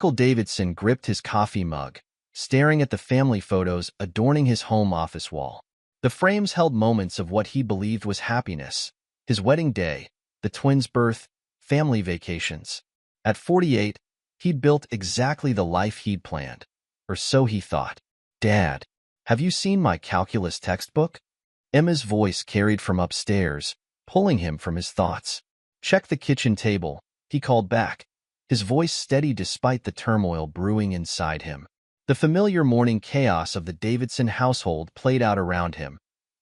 Michael Davidson gripped his coffee mug, staring at the family photos adorning his home office wall. The frames held moments of what he believed was happiness: his wedding day, the twins' birth, family vacations. At 48, he'd built exactly the life he'd planned. Or so he thought. "Dad, have you seen my calculus textbook?" Emma's voice carried from upstairs, pulling him from his thoughts. "Check the kitchen table," he called back, his voice steady despite the turmoil brewing inside him. The familiar morning chaos of the Davidson household played out around him.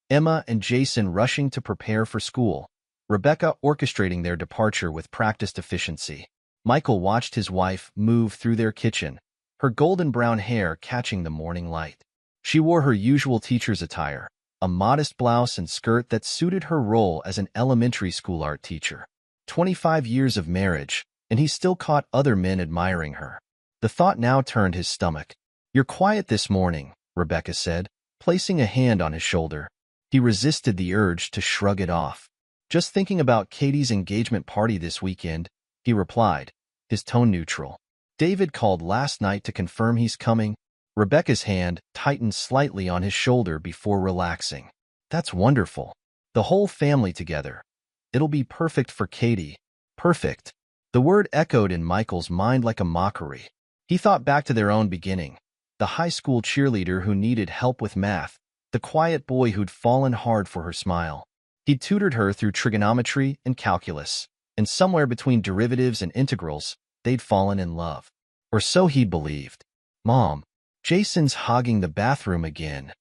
Emma and Jason rushing to prepare for school, Rebecca orchestrating their departure with practiced efficiency. Michael watched his wife move through their kitchen, her golden brown hair catching the morning light. She wore her usual teacher's attire, a modest blouse and skirt that suited her role as an elementary school art teacher. 25 years of marriage, and he still caught other men admiring her. The thought now turned his stomach. "You're quiet this morning," Rebecca said, placing a hand on his shoulder. He resisted the urge to shrug it off. "Just thinking about Katie's engagement party this weekend," he replied, his tone neutral. "David called last night to confirm he's coming." Rebecca's hand tightened slightly on his shoulder before relaxing. "That's wonderful. The whole family together. It'll be perfect for Katie." Perfect. The word echoed in Michael's mind like a mockery. He thought back to their own beginning. The high school cheerleader who needed help with math, the quiet boy who'd fallen hard for her smile. He'd tutored her through trigonometry and calculus, and somewhere between derivatives and integrals, they'd fallen in love. Or so he believed. "Mom, Jason's hogging the bathroom again."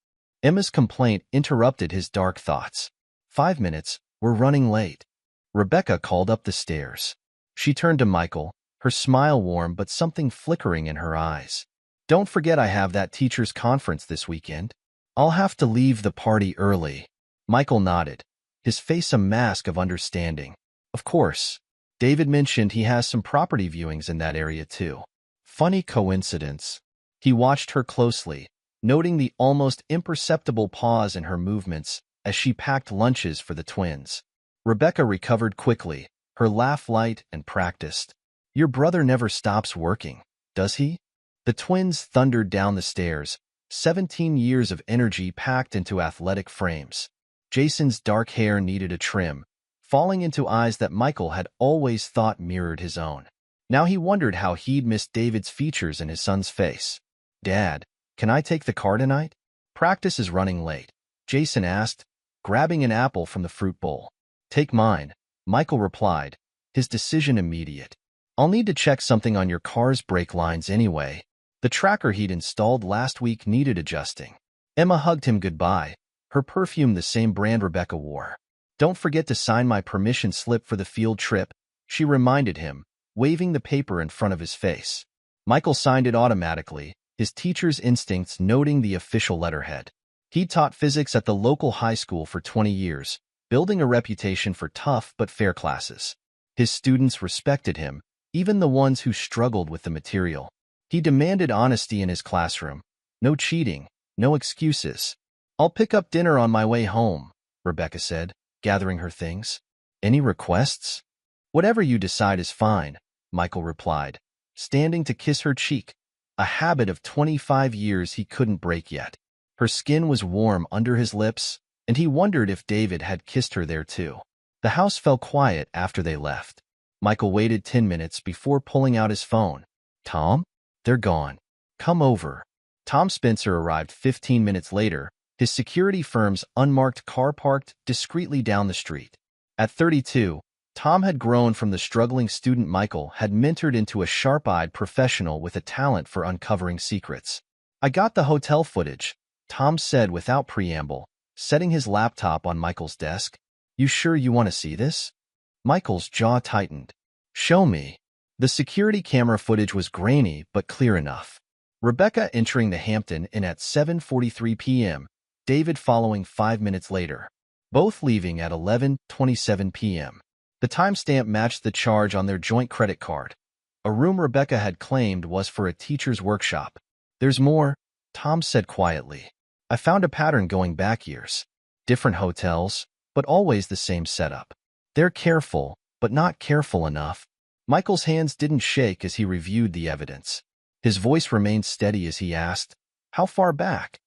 Emma's complaint interrupted his dark thoughts. 5 minutes, we're running late." Rebecca called up the stairs. She turned to Michael, her smile warm but something flickering in her eyes. "Don't forget I have that teacher's conference this weekend. I'll have to leave the party early." Michael nodded, his face a mask of understanding. "Of course. David mentioned he has some property viewings in that area too." Funny coincidence. He watched her closely, noting the almost imperceptible pause in her movements as she packed lunches for the twins. Rebecca recovered quickly, her laugh light and practiced. "Your brother never stops working, does he?" The twins thundered down the stairs, 17 years of energy packed into athletic frames. Jason's dark hair needed a trim, falling into eyes that Michael had always thought mirrored his own. Now he wondered how he'd missed David's features in his son's face. "Dad, can I take the car tonight? Practice is running late," Jason asked, grabbing an apple from the fruit bowl. "Take mine," Michael replied, his decision immediate. "I'll need to check something on your car's brake lines anyway." The tracker he'd installed last week needed adjusting. Emma hugged him goodbye, her perfume the same brand Rebecca wore. "Don't forget to sign my permission slip for the field trip," she reminded him, waving the paper in front of his face. Michael signed it automatically, his teacher's instincts noting the official letterhead. He'd taught physics at the local high school for 20 years, building a reputation for tough but fair classes. His students respected him, even the ones who struggled with the material. He demanded honesty in his classroom. No cheating, no excuses. "I'll pick up dinner on my way home," Rebecca said, gathering her things. "Any requests?" "Whatever you decide is fine," Michael replied, standing to kiss her cheek, a habit of 25 years he couldn't break yet. Her skin was warm under his lips, and he wondered if David had kissed her there too. The house fell quiet after they left. Michael waited 10 minutes before pulling out his phone. "Tom? They're gone. Come over." Tom Spencer arrived 15 minutes later, his security firm's unmarked car parked discreetly down the street. At 32, Tom had grown from the struggling student Michael had mentored into a sharp-eyed professional with a talent for uncovering secrets. "I got the hotel footage," Tom said without preamble, setting his laptop on Michael's desk. "You sure you want to see this?" Michael's jaw tightened. "Show me." The security camera footage was grainy but clear enough. Rebecca entering the Hampton Inn at 7:43 p.m., David following 5 minutes later, both leaving at 11:27 p.m. The timestamp matched the charge on their joint credit card. A room Rebecca had claimed was for a teacher's workshop. "There's more," Tom said quietly. "I found a pattern going back years. Different hotels, but always the same setup. They're careful, but not careful enough." Michael's hands didn't shake as he reviewed the evidence. His voice remained steady as he asked, "How far back?"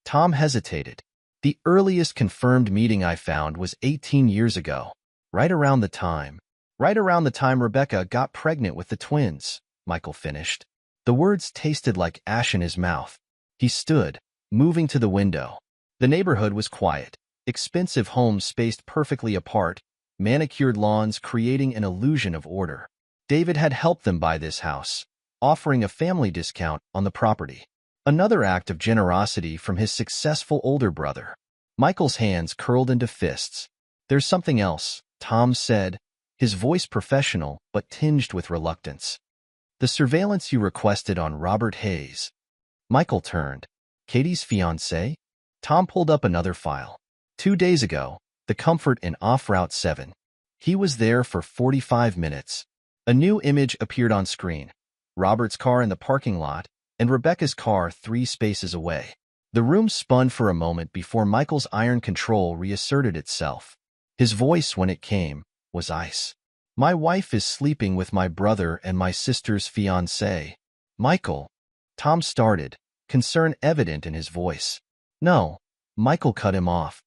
Tom hesitated. "The earliest confirmed meeting I found was 18 years ago, right around the time. Right around the time Rebecca got pregnant with the twins," Michael finished. The words tasted like ash in his mouth. He stood, moving to the window. The neighborhood was quiet. Expensive homes spaced perfectly apart, manicured lawns creating an illusion of order. David had helped them buy this house, offering a family discount on the property. Another act of generosity from his successful older brother. Michael's hands curled into fists. "There's something else," Tom said, his voice professional but tinged with reluctance. "The surveillance you requested on Robert Hayes." Michael turned. "Katie's fiancé?" Tom pulled up another file. 2 days ago, the Comfort in Off Route 7. He was there for 45 minutes. A new image appeared on screen. Robert's car in the parking lot, and Rebecca's car 3 spaces away. The room spun for a moment before Michael's iron control reasserted itself. His voice, when it came, was ice. "My wife is sleeping with my brother and my sister's fiancé." "Michael," Tom started, concern evident in his voice. "No," Michael cut him off.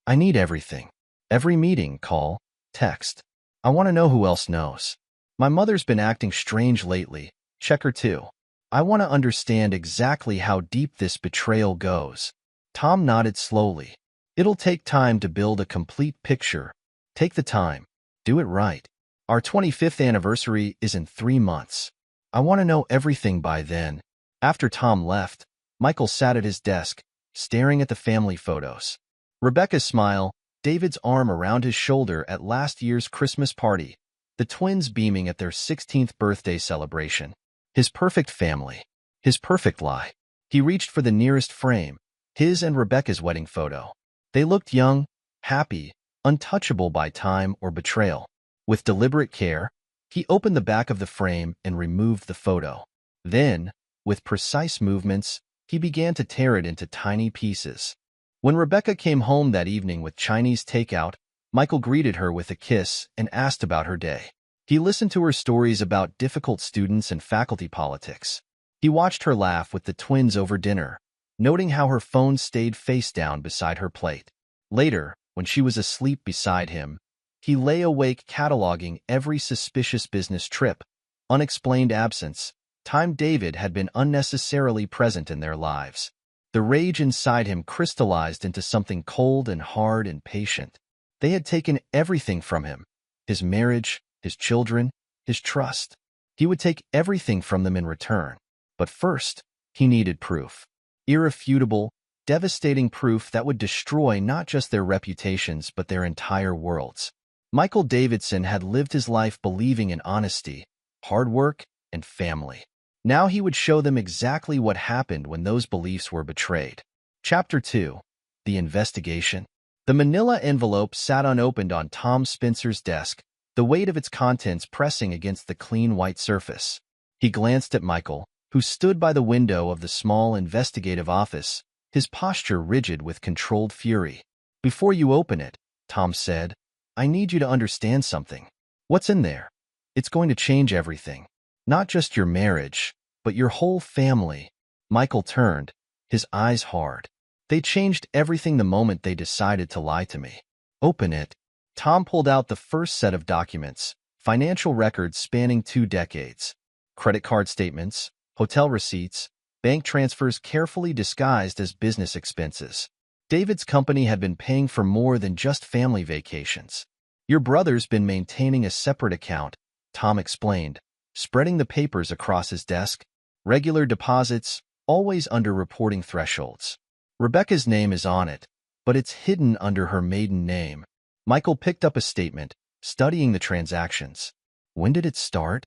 "I need everything. Every meeting, call, text. I want to know who else knows. My mother's been acting strange lately. Check her too. I want to understand exactly how deep this betrayal goes." Tom nodded slowly. "It'll take time to build a complete picture. Take the time. Do it right. Our 25th anniversary is in 3 months. I want to know everything by then." After Tom left, Michael sat at his desk, staring at the family photos. Rebecca's smile, David's arm around his shoulder at last year's Christmas party, the twins beaming at their 16th birthday celebration. His perfect family. His perfect lie. He reached for the nearest frame, his and Rebecca's wedding photo. They looked young, happy, untouchable by time or betrayal. With deliberate care, he opened the back of the frame and removed the photo. Then, with precise movements, he began to tear it into tiny pieces. When Rebecca came home that evening with Chinese takeout, Michael greeted her with a kiss and asked about her day. He listened to her stories about difficult students and faculty politics. He watched her laugh with the twins over dinner, noting how her phone stayed face down beside her plate. Later, when she was asleep beside him, he lay awake cataloging every suspicious business trip, unexplained absence, time David had been unnecessarily present in their lives. The rage inside him crystallized into something cold and hard and patient. They had taken everything from him: his marriage, his children, his trust. He would take everything from them in return. But first, he needed proof. Irrefutable, devastating proof that would destroy not just their reputations but their entire worlds. Michael Davidson had lived his life believing in honesty, hard work, and family. Now he would show them exactly what happened when those beliefs were betrayed. Chapter 2. The Investigation. The manila envelope sat unopened on Tom Spencer's desk, the weight of its contents pressing against the clean white surface. He glanced at Michael, who stood by the window of the small investigative office, his posture rigid with controlled fury. "Before you open it," Tom said, "I need you to understand something. What's in there? It's going to change everything. Not just your marriage, but your whole family." Michael turned, his eyes hard. "They changed everything the moment they decided to lie to me." "Open it." Tom pulled out the first set of documents, financial records spanning 2 decades. Credit card statements, hotel receipts, bank transfers carefully disguised as business expenses. David's company had been paying for more than just family vacations. "Your brother's been maintaining a separate account," Tom explained, spreading the papers across his desk. "Regular deposits, always under reporting thresholds. Rebecca's name is on it, but it's hidden under her maiden name." Michael picked up a statement, studying the transactions. "When did it start?"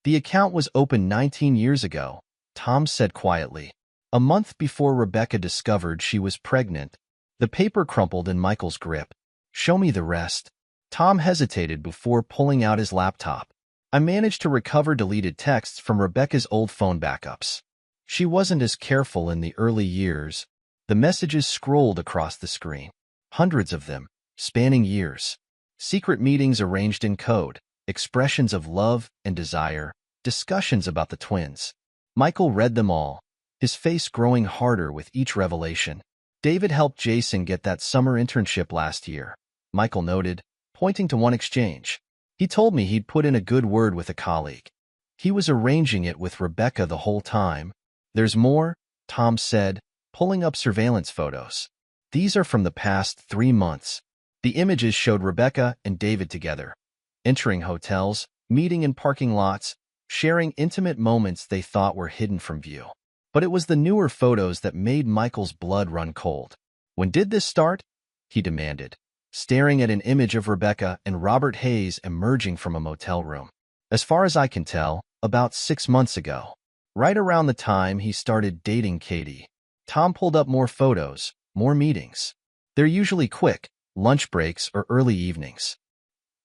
"The account was opened 19 years ago," Tom said quietly. "A month before Rebecca discovered she was pregnant." The paper crumpled in Michael's grip. "Show me the rest." Tom hesitated before pulling out his laptop. "I managed to recover deleted texts from Rebecca's old phone backups. She wasn't as careful in the early years." The messages scrolled across the screen. Hundreds of them, spanning years. Secret meetings arranged in code, expressions of love and desire, discussions about the twins. Michael read them all, his face growing harder with each revelation. David helped Jason get that summer internship last year, Michael noted, pointing to one exchange. He told me he'd put in a good word with a colleague. He was arranging it with Rebecca the whole time. There's more, Tom said, pulling up surveillance photos. These are from the past 3 months. The images showed Rebecca and David together, entering hotels, meeting in parking lots, sharing intimate moments they thought were hidden from view. But it was the newer photos that made Michael's blood run cold. When did this start? He demanded, staring at an image of Rebecca and Robert Hayes emerging from a motel room. As far as I can tell, about 6 months ago. Right around the time he started dating Katie. Tom pulled up more photos, more meetings. They're usually quick, lunch breaks or early evenings.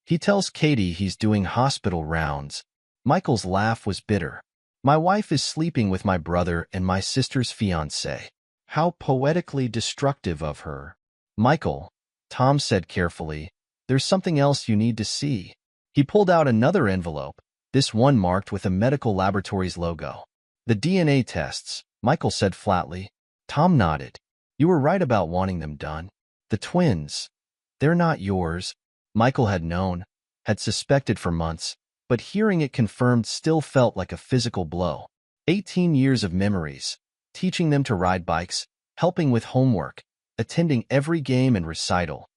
He tells Katie he's doing hospital rounds. Michael's laugh was bitter. My wife is sleeping with my brother and my sister's fiancé. How poetically destructive of her. Michael, Tom said carefully, there's something else you need to see. He pulled out another envelope, this one marked with a medical laboratory's logo. The DNA tests, Michael said flatly. Tom nodded. You were right about wanting them done. The twins. They're not yours. Michael had known, had suspected for months, but hearing it confirmed still felt like a physical blow. 18 years of memories, teaching them to ride bikes, helping with homework, attending every game and recital,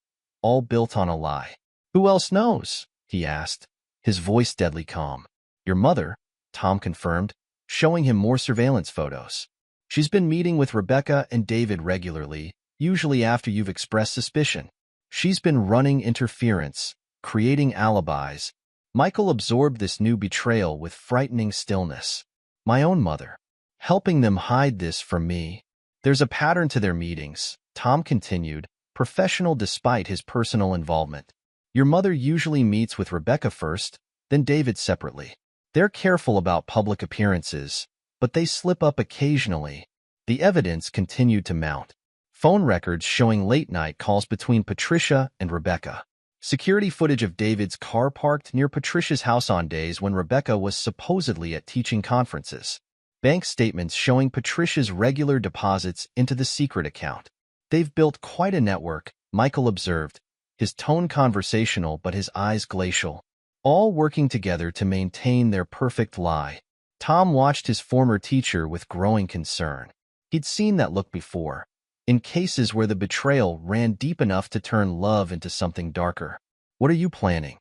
all built on a lie. Who else knows? He asked, his voice deadly calm. Your mother, Tom confirmed, showing him more surveillance photos. She's been meeting with Rebecca and David regularly, usually after you've expressed suspicion. She's been running interference, creating alibis. Michael absorbed this new betrayal with frightening stillness. My own mother. Helping them hide this from me. There's a pattern to their meetings, Tom continued, professional despite his personal involvement. Your mother usually meets with Rebecca first, then David separately. They're careful about public appearances, but they slip up occasionally. The evidence continued to mount. Phone records showing late-night calls between Patricia and Rebecca. Security footage of David's car parked near Patricia's house on days when Rebecca was supposedly at teaching conferences. Bank statements showing Patricia's regular deposits into the secret account. They've built quite a network, Michael observed, his tone conversational but his eyes glacial, all working together to maintain their perfect lie. Tom watched his former teacher with growing concern. He'd seen that look before, in cases where the betrayal ran deep enough to turn love into something darker. What are you planning?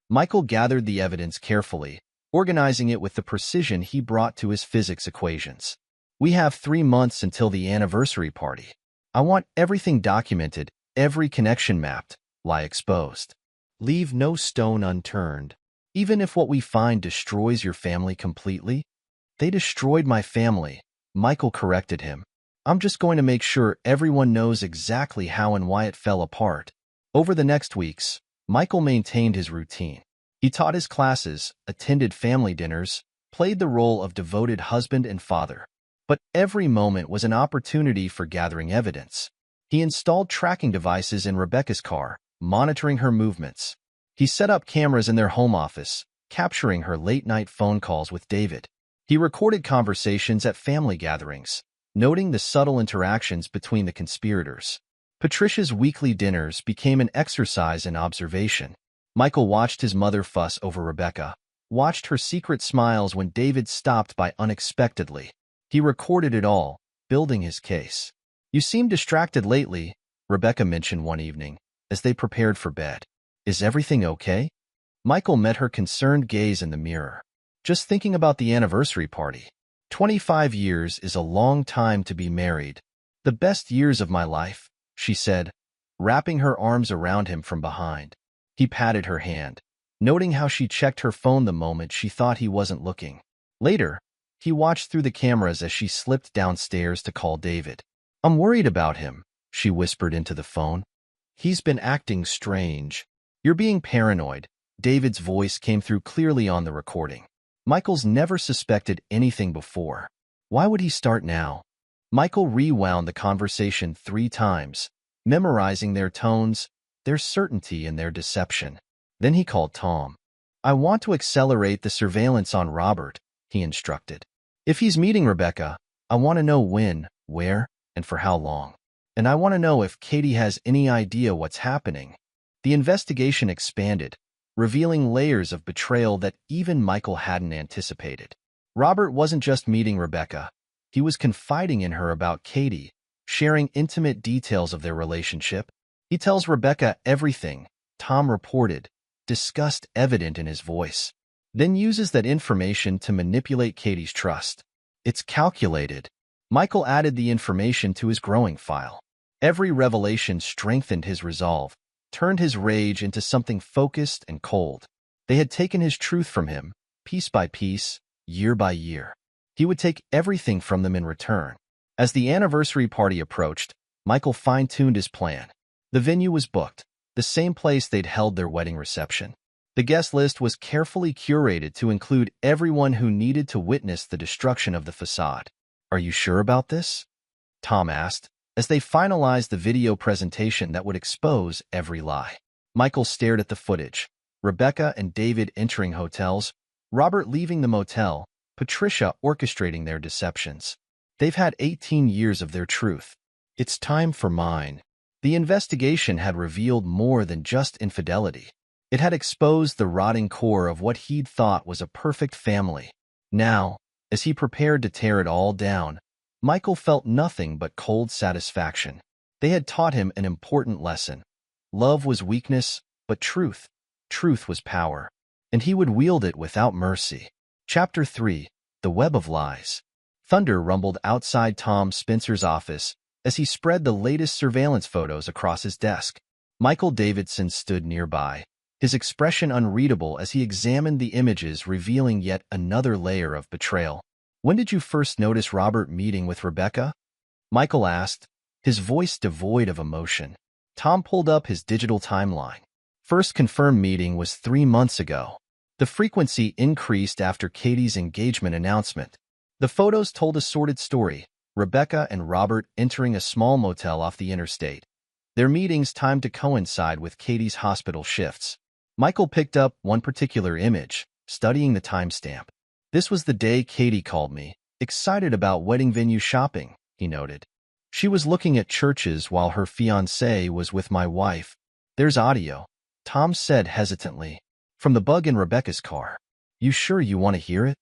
Michael gathered the evidence carefully, organizing it with the precision he brought to his physics equations. We have 3 months until the anniversary party. I want everything documented, every connection mapped, lie exposed. Leave no stone unturned. Even if what we find destroys your family completely. They destroyed my family, Michael corrected him. I'm just going to make sure everyone knows exactly how and why it fell apart. Over the next weeks, Michael maintained his routine. He taught his classes, attended family dinners, played the role of devoted husband and father. But every moment was an opportunity for gathering evidence. He installed tracking devices in Rebecca's car, monitoring her movements. He set up cameras in their home office, capturing her late-night phone calls with David. He recorded conversations at family gatherings, noting the subtle interactions between the conspirators. Patricia's weekly dinners became an exercise in observation. Michael watched his mother fuss over Rebecca, watched her secret smiles when David stopped by unexpectedly. He recorded it all, building his case. You seem distracted lately, Rebecca mentioned one evening, as they prepared for bed. Is everything okay? Michael met her concerned gaze in the mirror. Just thinking about the anniversary party. 25 years is a long time to be married. The best years of my life, she said, wrapping her arms around him from behind. He patted her hand, noting how she checked her phone the moment she thought he wasn't looking. Later, he watched through the cameras as she slipped downstairs to call David. I'm worried about him, she whispered into the phone. He's been acting strange. You're being paranoid. David's voice came through clearly on the recording. Michael's never suspected anything before. Why would he start now? Michael rewound the conversation 3 times, memorizing their tones, their certainty, and their deception. Then he called Tom. I want to accelerate the surveillance on Robert, he instructed. If he's meeting Rebecca, I want to know when, where, and for how long. And I want to know if Katie has any idea what's happening. The investigation expanded, revealing layers of betrayal that even Michael hadn't anticipated. Robert wasn't just meeting Rebecca. He was confiding in her about Katie, sharing intimate details of their relationship. He tells Rebecca everything, Tom reported, disgust evident in his voice, then uses that information to manipulate Katie's trust. It's calculated. Michael added the information to his growing file. Every revelation strengthened his resolve, turned his rage into something focused and cold. They had taken his truth from him, piece by piece, year by year. He would take everything from them in return. As the anniversary party approached, Michael fine-tuned his plan. The venue was booked, the same place they'd held their wedding reception. The guest list was carefully curated to include everyone who needed to witness the destruction of the facade. "Are you sure about this?" Tom asked, as they finalized the video presentation that would expose every lie. Michael stared at the footage. Rebecca and David entering hotels, Robert leaving the motel, Patricia orchestrating their deceptions. They've had 18 years of their truth. It's time for mine. The investigation had revealed more than just infidelity. It had exposed the rotting core of what he'd thought was a perfect family. Now, as he prepared to tear it all down, Michael felt nothing but cold satisfaction. They had taught him an important lesson. Love was weakness, but truth was power. And he would wield it without mercy. Chapter 3. The Web of Lies. Thunder rumbled outside Tom Spencer's office as he spread the latest surveillance photos across his desk. Michael Davidson stood nearby, his expression unreadable as he examined the images, revealing yet another layer of betrayal. "When did you first notice Robert meeting with Rebecca?" Michael asked, his voice devoid of emotion. Tom pulled up his digital timeline. First confirmed meeting was 3 months ago. The frequency increased after Katie's engagement announcement. The photos told a sordid story, Rebecca and Robert entering a small motel off the interstate. Their meetings timed to coincide with Katie's hospital shifts. Michael picked up one particular image, studying the timestamp. "This was the day Katie called me, excited about wedding venue shopping," he noted. "She was looking at churches while her fiancé was with my wife." "There's audio," Tom said hesitantly, "from the bug in Rebecca's car. You sure you want to hear it?"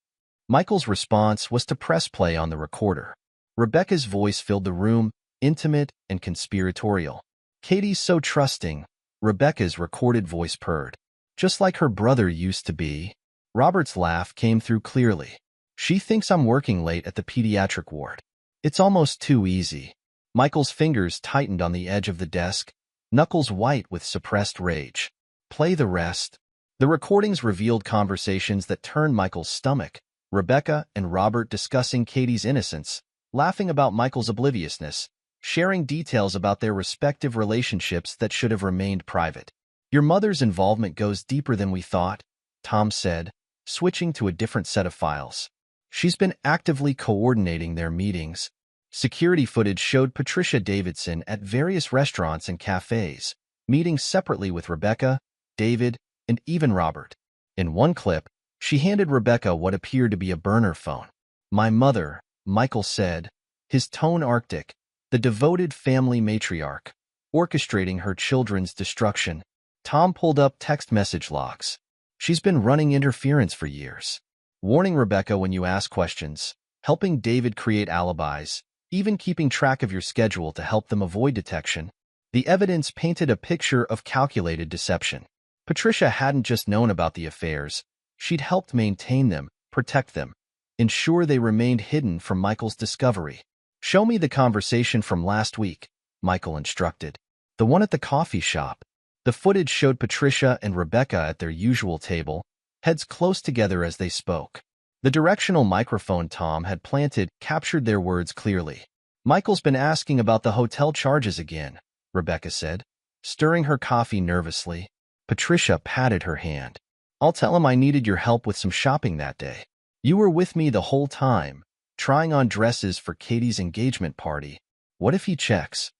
Michael's response was to press play on the recorder. Rebecca's voice filled the room, intimate and conspiratorial. "Katie's so trusting," Rebecca's recorded voice purred. "Just like her brother used to be." Robert's laugh came through clearly. "She thinks I'm working late at the pediatric ward. It's almost too easy." Michael's fingers tightened on the edge of the desk, knuckles white with suppressed rage. "Play the rest." The recordings revealed conversations that turned Michael's stomach. Rebecca and Robert discussing Katie's innocence, laughing about Michael's obliviousness, sharing details about their respective relationships that should have remained private. "Your mother's involvement goes deeper than we thought," Tom said, switching to a different set of files. "She's been actively coordinating their meetings." Security footage showed Patricia Davidson at various restaurants and cafes, meeting separately with Rebecca, David, and even Robert. In one clip, she handed Rebecca what appeared to be a burner phone. "My mother," Michael said, his tone arctic, the devoted family matriarch, orchestrating her children's destruction. Tom pulled up text message logs. "She's been running interference for years. Warning Rebecca when you ask questions, helping David create alibis, even keeping track of your schedule to help them avoid detection." The evidence painted a picture of calculated deception. Patricia hadn't just known about the affairs. She'd helped maintain them, protect them, ensure they remained hidden from Michael's discovery. "Show me the conversation from last week," Michael instructed. "The one at the coffee shop." The footage showed Patricia and Rebecca at their usual table, heads close together as they spoke. The directional microphone Tom had planted captured their words clearly. "Michael's been asking about the hotel charges again," Rebecca said, stirring her coffee nervously. Patricia patted her hand. "I'll tell him I needed your help with some shopping that day. You were with me the whole time, trying on dresses for Katie's engagement party. What if he checks?"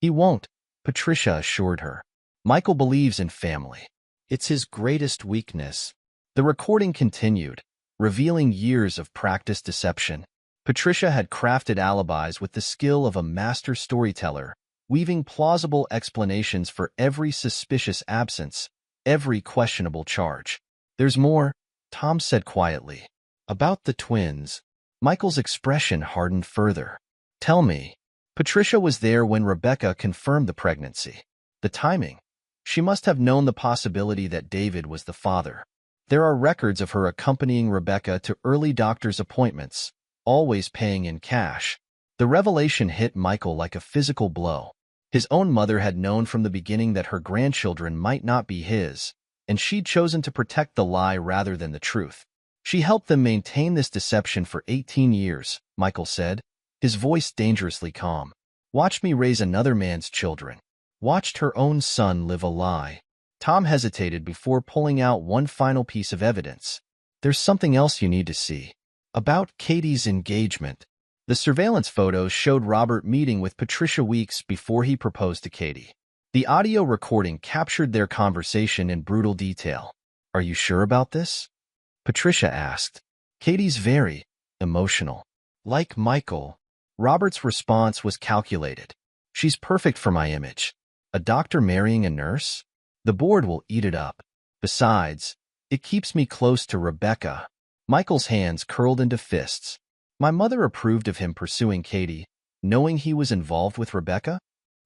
"He won't," Patricia assured her. "Michael believes in family. It's his greatest weakness." The recording continued. revealing years of practiced deception. Patricia had crafted alibis with the skill of a master storyteller, weaving plausible explanations for every suspicious absence, every questionable charge. "There's more," Tom said quietly. "About the twins." Michael's expression hardened further. "Tell me." Patricia was there when Rebecca confirmed the pregnancy. The timing. She must have known the possibility that David was the father. There are records of her accompanying Rebecca to early doctor's appointments, always paying in cash. The revelation hit Michael like a physical blow. His own mother had known from the beginning that her grandchildren might not be his, and she'd chosen to protect the lie rather than the truth. She helped them maintain this deception for 18 years, Michael said, his voice dangerously calm. "Watched me raise another man's children. Watched her own son live a lie." Tom hesitated before pulling out one final piece of evidence. "There's something else you need to see. About Katie's engagement." The surveillance photos showed Robert meeting with Patricia weeks before he proposed to Katie. The audio recording captured their conversation in brutal detail. "Are you sure about this?" Patricia asked. "Katie's very emotional." Like Michael, Robert's response was calculated. "She's perfect for my image. A doctor marrying a nurse? The board will eat it up. Besides, it keeps me close to Rebecca." Michael's hands curled into fists. "My mother approved of him pursuing Katie, knowing he was involved with Rebecca?"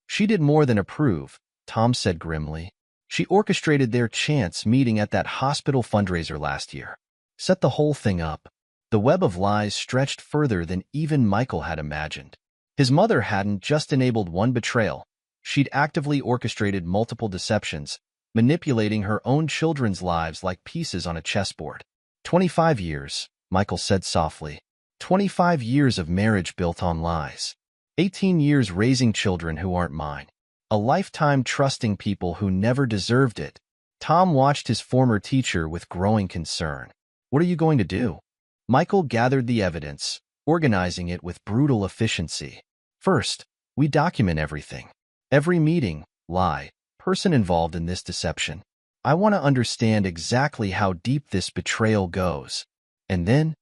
"She did more than approve," Tom said grimly. "She orchestrated their chance meeting at that hospital fundraiser last year. Set the whole thing up." The web of lies stretched further than even Michael had imagined. His mother hadn't just enabled one betrayal. She'd actively orchestrated multiple deceptions, manipulating her own children's lives like pieces on a chessboard. 25 years, Michael said softly. 25 years of marriage built on lies. 18 years raising children who aren't mine. A lifetime trusting people who never deserved it. Tom watched his former teacher with growing concern. "What are you going to do?" Michael gathered the evidence, organizing it with brutal efficiency. "First, we document everything. Every meeting, lie, person involved in this deception. I want to understand exactly how deep this betrayal goes. And then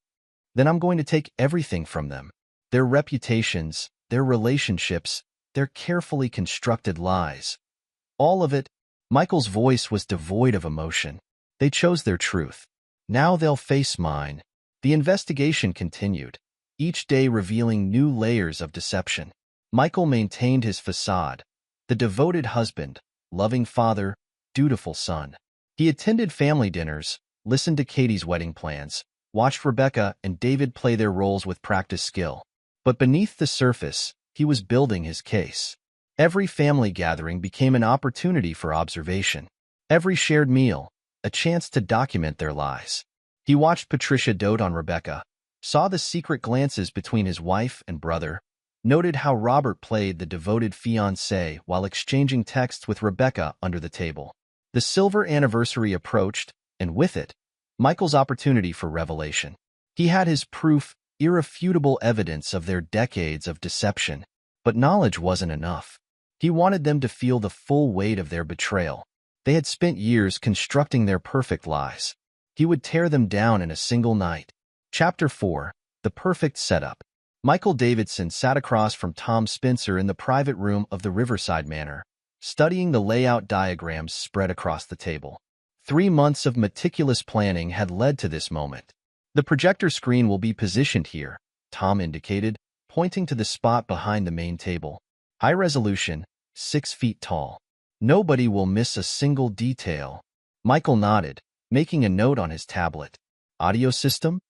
I'm going to take everything from them. Their reputations, their relationships, their carefully constructed lies. All of it." Michael's voice was devoid of emotion. "They chose their truth. Now they'll face mine." The investigation continued, each day revealing new layers of deception. Michael maintained his facade, the devoted husband, loving father, dutiful son. He attended family dinners, listened to Katie's wedding plans, watched Rebecca and David play their roles with practiced skill. But beneath the surface, he was building his case. Every family gathering became an opportunity for observation. Every shared meal, a chance to document their lies. He watched Patricia dote on Rebecca, saw the secret glances between his wife and brother, noted how Robert played the devoted fiancé while exchanging texts with Rebecca under the table. The silver anniversary approached, and with it, Michael's opportunity for revelation. He had his proof, irrefutable evidence of their decades of deception. But knowledge wasn't enough. He wanted them to feel the full weight of their betrayal. They had spent years constructing their perfect lies. He would tear them down in a single night. Chapter 4. The Perfect Setup. Michael Davidson sat across from Tom Spencer in the private room of the Riverside Manor, studying the layout diagrams spread across the table. 3 months of meticulous planning had led to this moment. "The projector screen will be positioned here," Tom indicated, pointing to the spot behind the main table. "High resolution, 6 feet tall. Nobody will miss a single detail." Michael nodded, making a note on his tablet. "Audio system?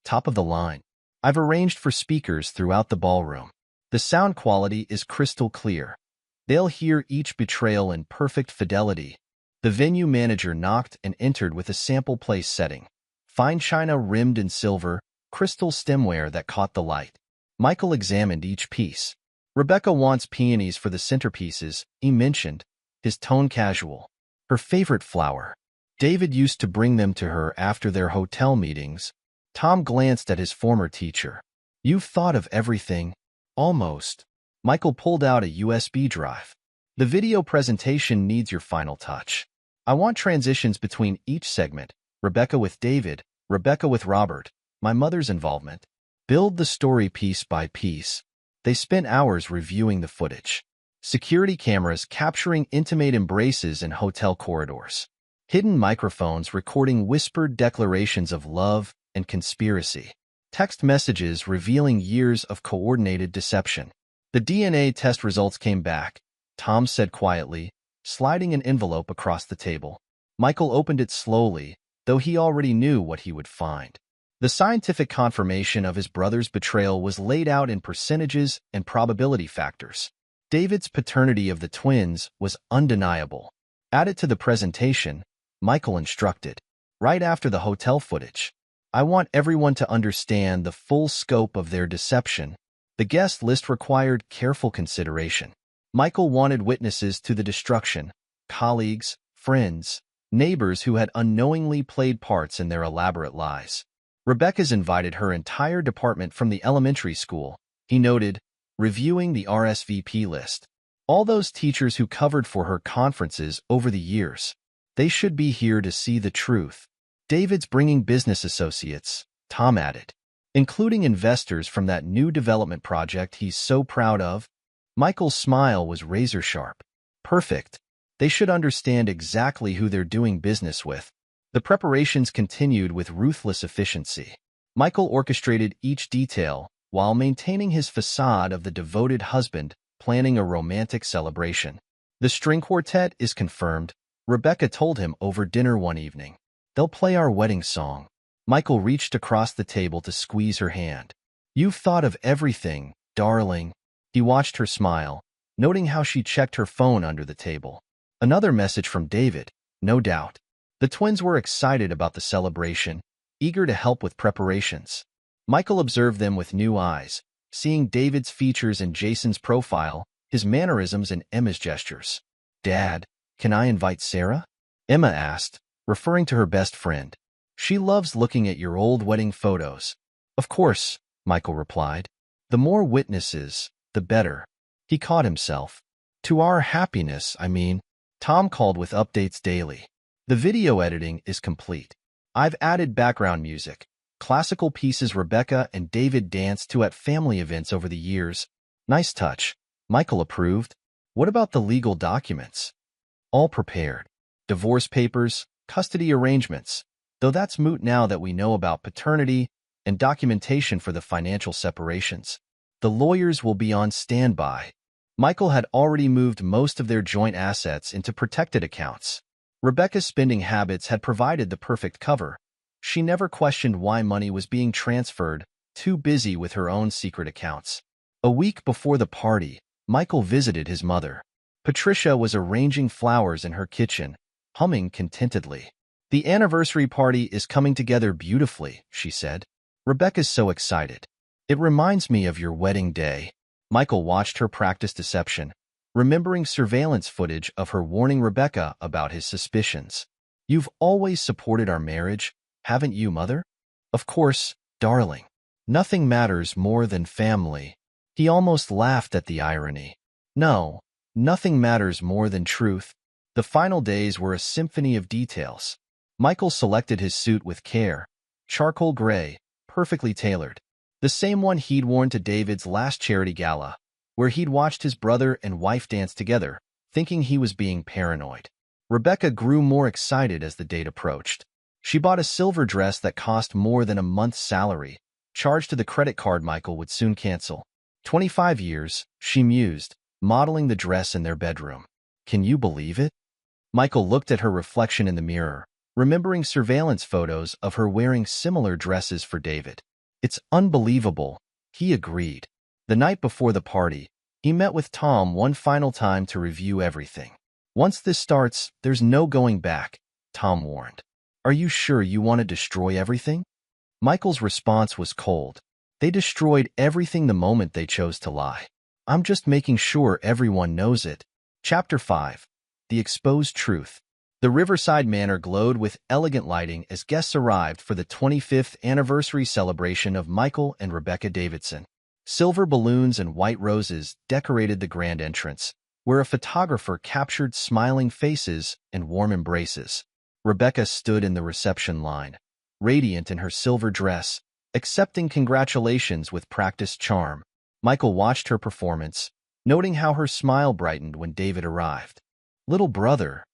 Top of the line. I've arranged for speakers throughout the ballroom. The sound quality is crystal clear. They'll hear each betrayal in perfect fidelity." The venue manager knocked and entered with a sample place setting. Fine china rimmed in silver, crystal stemware that caught the light. Michael examined each piece. "Rebecca wants peonies for the centerpieces," he mentioned, his tone casual. "Her favorite flower. David used to bring them to her after their hotel meetings." Tom glanced at his former teacher. "You've thought of everything." "Almost." Michael pulled out a USB drive. "The video presentation needs your final touch. I want transitions between each segment, Rebecca with David, Rebecca with Robert, my mother's involvement. Build the story piece by piece. They spent hours reviewing the footage. Security cameras capturing intimate embraces in hotel corridors. Hidden microphones recording whispered declarations of love and conspiracy. Text messages revealing years of coordinated deception. The DNA test results came back, Tom said quietly, sliding an envelope across the table. Michael opened it slowly, though he already knew what he would find. The scientific confirmation of his brother's betrayal was laid out in percentages and probability factors. David's paternity of the twins was undeniable. Added to the presentation, Michael instructed. Right after the hotel footage, I want everyone to understand the full scope of their deception. The guest list required careful consideration. Michael wanted witnesses to the destruction, colleagues, friends, neighbors who had unknowingly played parts in their elaborate lies. Rebecca's invited her entire department from the elementary school, he noted, reviewing the RSVP list. All those teachers who covered for her conferences over the years. They should be here to see the truth. David's bringing business associates, Tom added, including investors from that new development project he's so proud of. Michael's smile was razor-sharp. Perfect. They should understand exactly who they're doing business with. The preparations continued with ruthless efficiency. Michael orchestrated each detail while maintaining his facade of the devoted husband, planning a romantic celebration. The string quartet is confirmed, Rebecca told him over dinner one evening. They'll play our wedding song. Michael reached across the table to squeeze her hand. You've thought of everything, darling. He watched her smile, noting how she checked her phone under the table. Another message from David, no doubt. The twins were excited about the celebration, eager to help with preparations. Michael observed them with new eyes, seeing David's features in Jason's profile, his mannerisms and Emma's gestures. Dad, can I invite Sarah? Emma asked, referring to her best friend. She loves looking at your old wedding photos. Of course, Michael replied. The more witnesses, the better. He caught himself. To our happiness, I mean. Tom called with updates daily. The video editing is complete. I've added background music, classical pieces Rebecca and David danced to at family events over the years. Nice touch. Michael approved. What about the legal documents? All prepared. Divorce papers, custody arrangements. Though that's moot now that we know about paternity and documentation for the financial separations. The lawyers will be on standby. Michael had already moved most of their joint assets into protected accounts. Rebecca's spending habits had provided the perfect cover. She never questioned why money was being transferred, too busy with her own secret accounts. A week before the party, Michael visited his mother. Patricia was arranging flowers in her kitchen, humming contentedly. The anniversary party is coming together beautifully, she said. Rebecca's so excited. It reminds me of your wedding day. Michael watched her practice deception, remembering surveillance footage of her warning Rebecca about his suspicions. You've always supported our marriage, haven't you, Mother? Of course, darling. Nothing matters more than family. He almost laughed at the irony. No, nothing matters more than truth. The final days were a symphony of details. Michael selected his suit with care, charcoal gray, perfectly tailored. The same one he'd worn to David's last charity gala, where he'd watched his brother and wife dance together, thinking he was being paranoid. Rebecca grew more excited as the date approached. She bought a silver dress that cost more than a month's salary, charged to the credit card Michael would soon cancel. 25 years, she mused, modeling the dress in their bedroom. Can you believe it? Michael looked at her reflection in the mirror, remembering surveillance photos of her wearing similar dresses for David. It's unbelievable, he agreed. The night before the party, he met with Tom one final time to review everything. Once this starts, there's no going back, Tom warned. Are you sure you want to destroy everything? Michael's response was cold. They destroyed everything the moment they chose to lie. I'm just making sure everyone knows it. Chapter 5. The Exposed Truth. The Riverside Manor glowed with elegant lighting as guests arrived for the 25th anniversary celebration of Michael and Rebecca Davidson. Silver balloons and white roses decorated the grand entrance, where a photographer captured smiling faces and warm embraces. Rebecca stood in the reception line, radiant in her silver dress, accepting congratulations with practiced charm. Michael watched her performance, noting how her smile brightened when David arrived. "Little brother."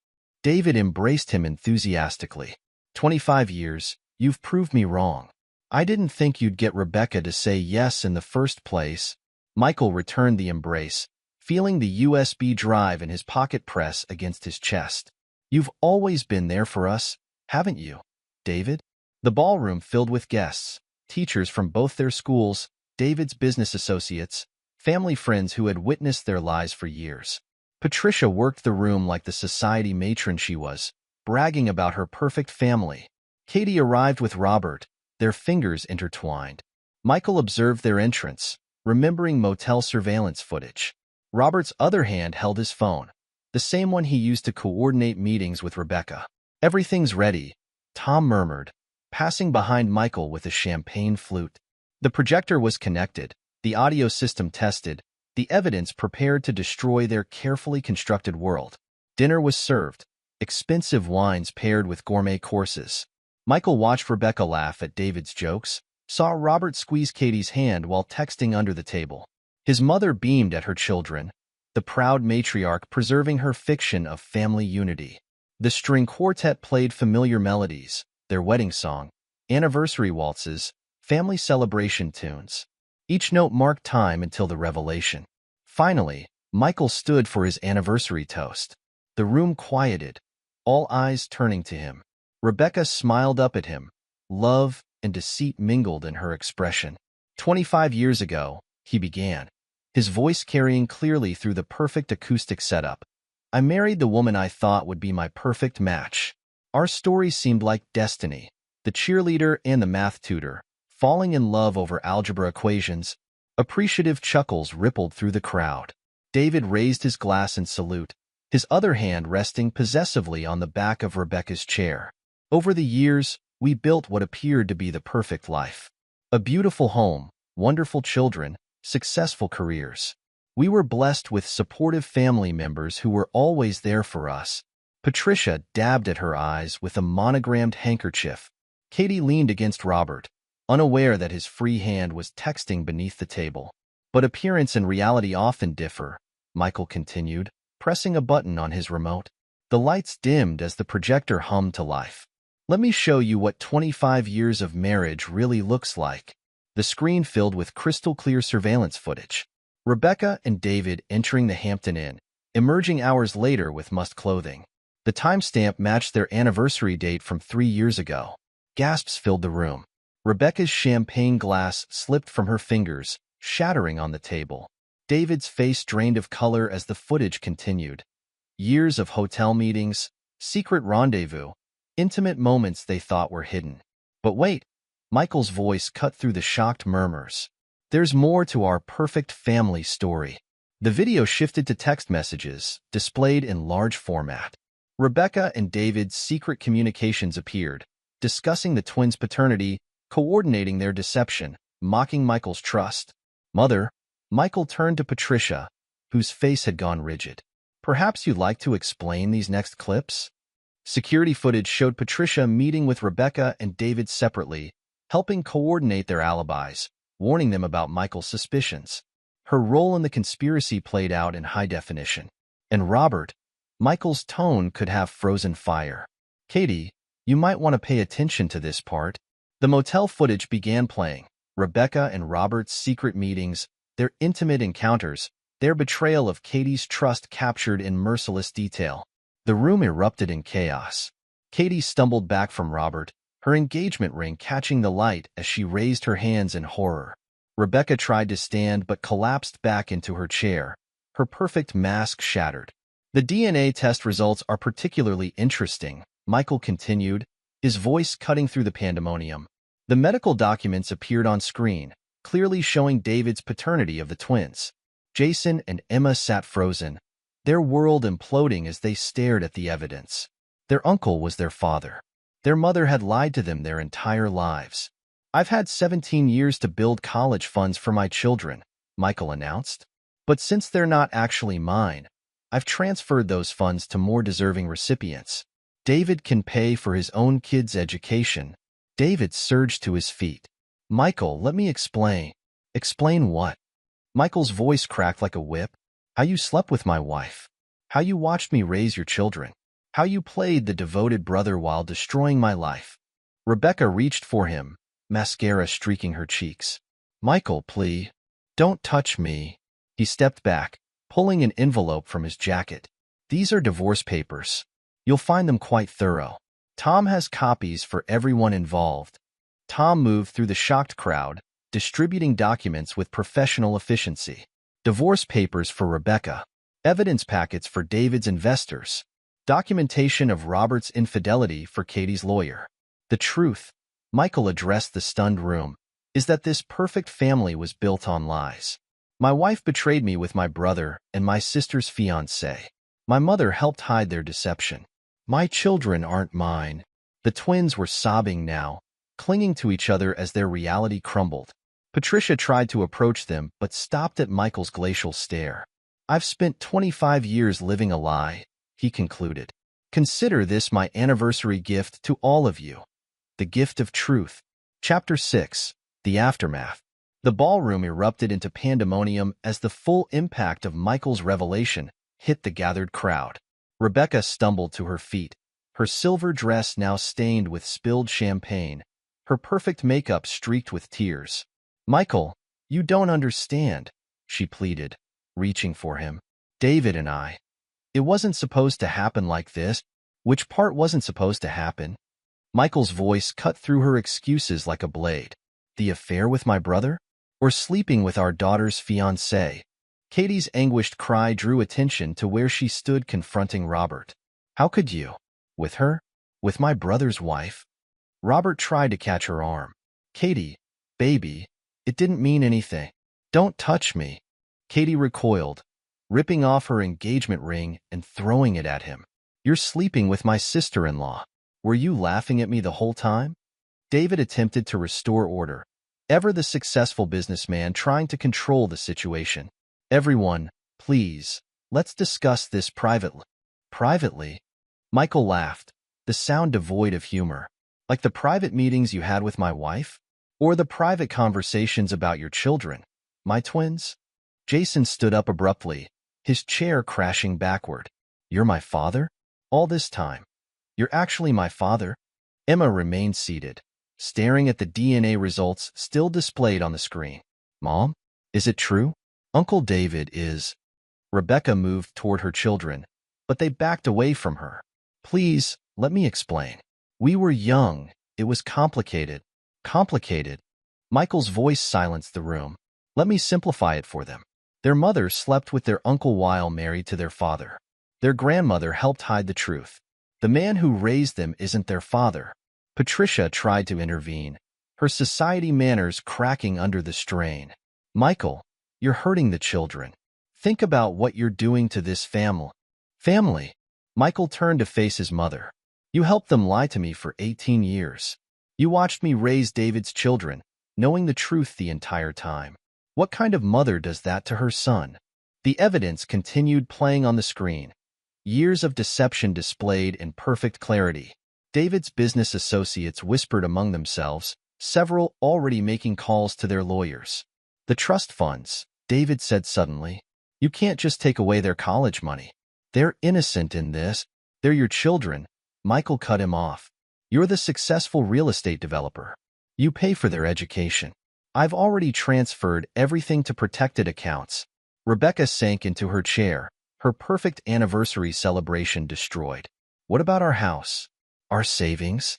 David embraced him enthusiastically. 25 years, you've proved me wrong. I didn't think you'd get Rebecca to say yes in the first place." Michael returned the embrace, feeling the USB drive in his pocket press against his chest. "You've always been there for us, haven't you, David?" The ballroom filled with guests, teachers from both their schools, David's business associates, family friends who had witnessed their lives for years. Patricia worked the room like the society matron she was, bragging about her perfect family. Katie arrived with Robert, their fingers intertwined. Michael observed their entrance, remembering motel surveillance footage. Robert's other hand held his phone, the same one he used to coordinate meetings with Rebecca. "Everything's ready," Tom murmured, passing behind Michael with a champagne flute. The projector was connected, the audio system tested, the evidence prepared to destroy their carefully constructed world. Dinner was served, expensive wines paired with gourmet courses. Michael watched Rebecca laugh at David's jokes, saw Robert squeeze Katie's hand while texting under the table. His mother beamed at her children, the proud matriarch preserving her fiction of family unity. The string quartet played familiar melodies, their wedding song, anniversary waltzes, family celebration tunes. Each note marked time until the revelation. Finally, Michael stood for his anniversary toast. The room quieted, all eyes turning to him. Rebecca smiled up at him. Love and deceit mingled in her expression. 25 years ago, he began, his voice carrying clearly through the perfect acoustic setup. "I married the woman I thought would be my perfect match. Our story seemed like destiny, the cheerleader and the math tutor, falling in love over algebra equations." Appreciative chuckles rippled through the crowd. David raised his glass in salute, his other hand resting possessively on the back of Rebecca's chair. "Over the years, we built what appeared to be the perfect life. A beautiful home, wonderful children, successful careers. We were blessed with supportive family members who were always there for us." Patricia dabbed at her eyes with a monogrammed handkerchief. Katie leaned against Robert, unaware that his free hand was texting beneath the table. "But appearance and reality often differ," Michael continued, pressing a button on his remote. The lights dimmed as the projector hummed to life. "Let me show you what 25 years of marriage really looks like." The screen filled with crystal-clear surveillance footage. Rebecca and David entering the Hampton Inn, emerging hours later with mussed clothing. The timestamp matched their anniversary date from 3 years ago. Gasps filled the room. Rebecca's champagne glass slipped from her fingers, shattering on the table. David's face drained of color as the footage continued. Years of hotel meetings, secret rendezvous, intimate moments they thought were hidden. But wait, Michael's voice cut through the shocked murmurs. "There's more to our perfect family story." The video shifted to text messages, displayed in large format. Rebecca and David's secret communications appeared, discussing the twins' paternity, coordinating their deception, mocking Michael's trust. "Mother," Michael turned to Patricia, whose face had gone rigid. "Perhaps you'd like to explain these next clips?" Security footage showed Patricia meeting with Rebecca and David separately, helping coordinate their alibis, warning them about Michael's suspicions. Her role in the conspiracy played out in high definition. And Robert, Michael's tone could have frozen fire. "Katie, you might want to pay attention to this part." The motel footage began playing. Rebecca and Robert's secret meetings, their intimate encounters, their betrayal of Katie's trust captured in merciless detail. The room erupted in chaos. Katie stumbled back from Robert, her engagement ring catching the light as she raised her hands in horror. Rebecca tried to stand but collapsed back into her chair, her perfect mask shattered. "The DNA test results are particularly interesting," Michael continued, his voice cutting through the pandemonium. The medical documents appeared on screen, clearly showing David's paternity of the twins. Jason and Emma sat frozen, their world imploding as they stared at the evidence. Their uncle was their father. Their mother had lied to them their entire lives. "I've had 17 years to build college funds for my children," Michael announced. "But since they're not actually mine, I've transferred those funds to more deserving recipients. David can pay for his own kids' education." David surged to his feet. Michael, let me explain. Explain what? Michael's voice cracked like a whip. How you slept with my wife. How you watched me raise your children. How you played the devoted brother while destroying my life. Rebecca reached for him, mascara streaking her cheeks. Michael, please. Don't touch me. He stepped back, pulling an envelope from his jacket. These are divorce papers. You'll find them quite thorough. Tom has copies for everyone involved. Tom moved through the shocked crowd, distributing documents with professional efficiency. Divorce papers for Rebecca. Evidence packets for David's investors. Documentation of Robert's infidelity for Katie's lawyer. The truth, Michael addressed the stunned room, is that this perfect family was built on lies. My wife betrayed me with my brother and my sister's fiancé. My mother helped hide their deception. My children aren't mine. The twins were sobbing now, clinging to each other as their reality crumbled. Patricia tried to approach them but stopped at Michael's glacial stare. I've spent 25 years living a lie, he concluded. Consider this my anniversary gift to all of you. The gift of truth. Chapter 6. The Aftermath. The ballroom erupted into pandemonium as the full impact of Michael's revelation hit the gathered crowd. Rebecca stumbled to her feet, her silver dress now stained with spilled champagne, her perfect makeup streaked with tears. Michael, you don't understand, she pleaded, reaching for him. David and I. It wasn't supposed to happen like this. Which part wasn't supposed to happen? Michael's voice cut through her excuses like a blade. The affair with my brother? Or sleeping with our daughter's fiancé? Katie's anguished cry drew attention to where she stood confronting Robert. How could you? With her? With my brother's wife? Robert tried to catch her arm. Katie, baby, it didn't mean anything. Don't touch me. Katie recoiled, ripping off her engagement ring and throwing it at him. You're sleeping with my sister-in-law. Were you laughing at me the whole time? David attempted to restore order, ever the successful businessman trying to control the situation. Everyone, please, let's discuss this privately. Privately? Michael laughed, the sound devoid of humor. Like the private meetings you had with my wife? Or the private conversations about your children, my twins? Jason stood up abruptly, his chair crashing backward. You're my father? All this time. You're actually my father? Emma remained seated, staring at the DNA results still displayed on the screen. Mom, is it true? Uncle David is... Rebecca moved toward her children, but they backed away from her. Please, let me explain. We were young. It was complicated. Complicated? Michael's voice silenced the room. Let me simplify it for them. Their mother slept with their uncle while married to their father. Their grandmother helped hide the truth. The man who raised them isn't their father. Patricia tried to intervene, her society manners cracking under the strain. Michael, you're hurting the children. Think about what you're doing to this family. Family? Michael turned to face his mother. You helped them lie to me for 18 years. You watched me raise David's children, knowing the truth the entire time. What kind of mother does that to her son? The evidence continued playing on the screen. Years of deception displayed in perfect clarity. David's business associates whispered among themselves, several already making calls to their lawyers. The trust funds, David said suddenly. You can't just take away their college money. They're innocent in this. They're your children. Michael cut him off. You're the successful real estate developer. You pay for their education. I've already transferred everything to protected accounts. Rebecca sank into her chair, her perfect anniversary celebration destroyed. What about our house? Our savings?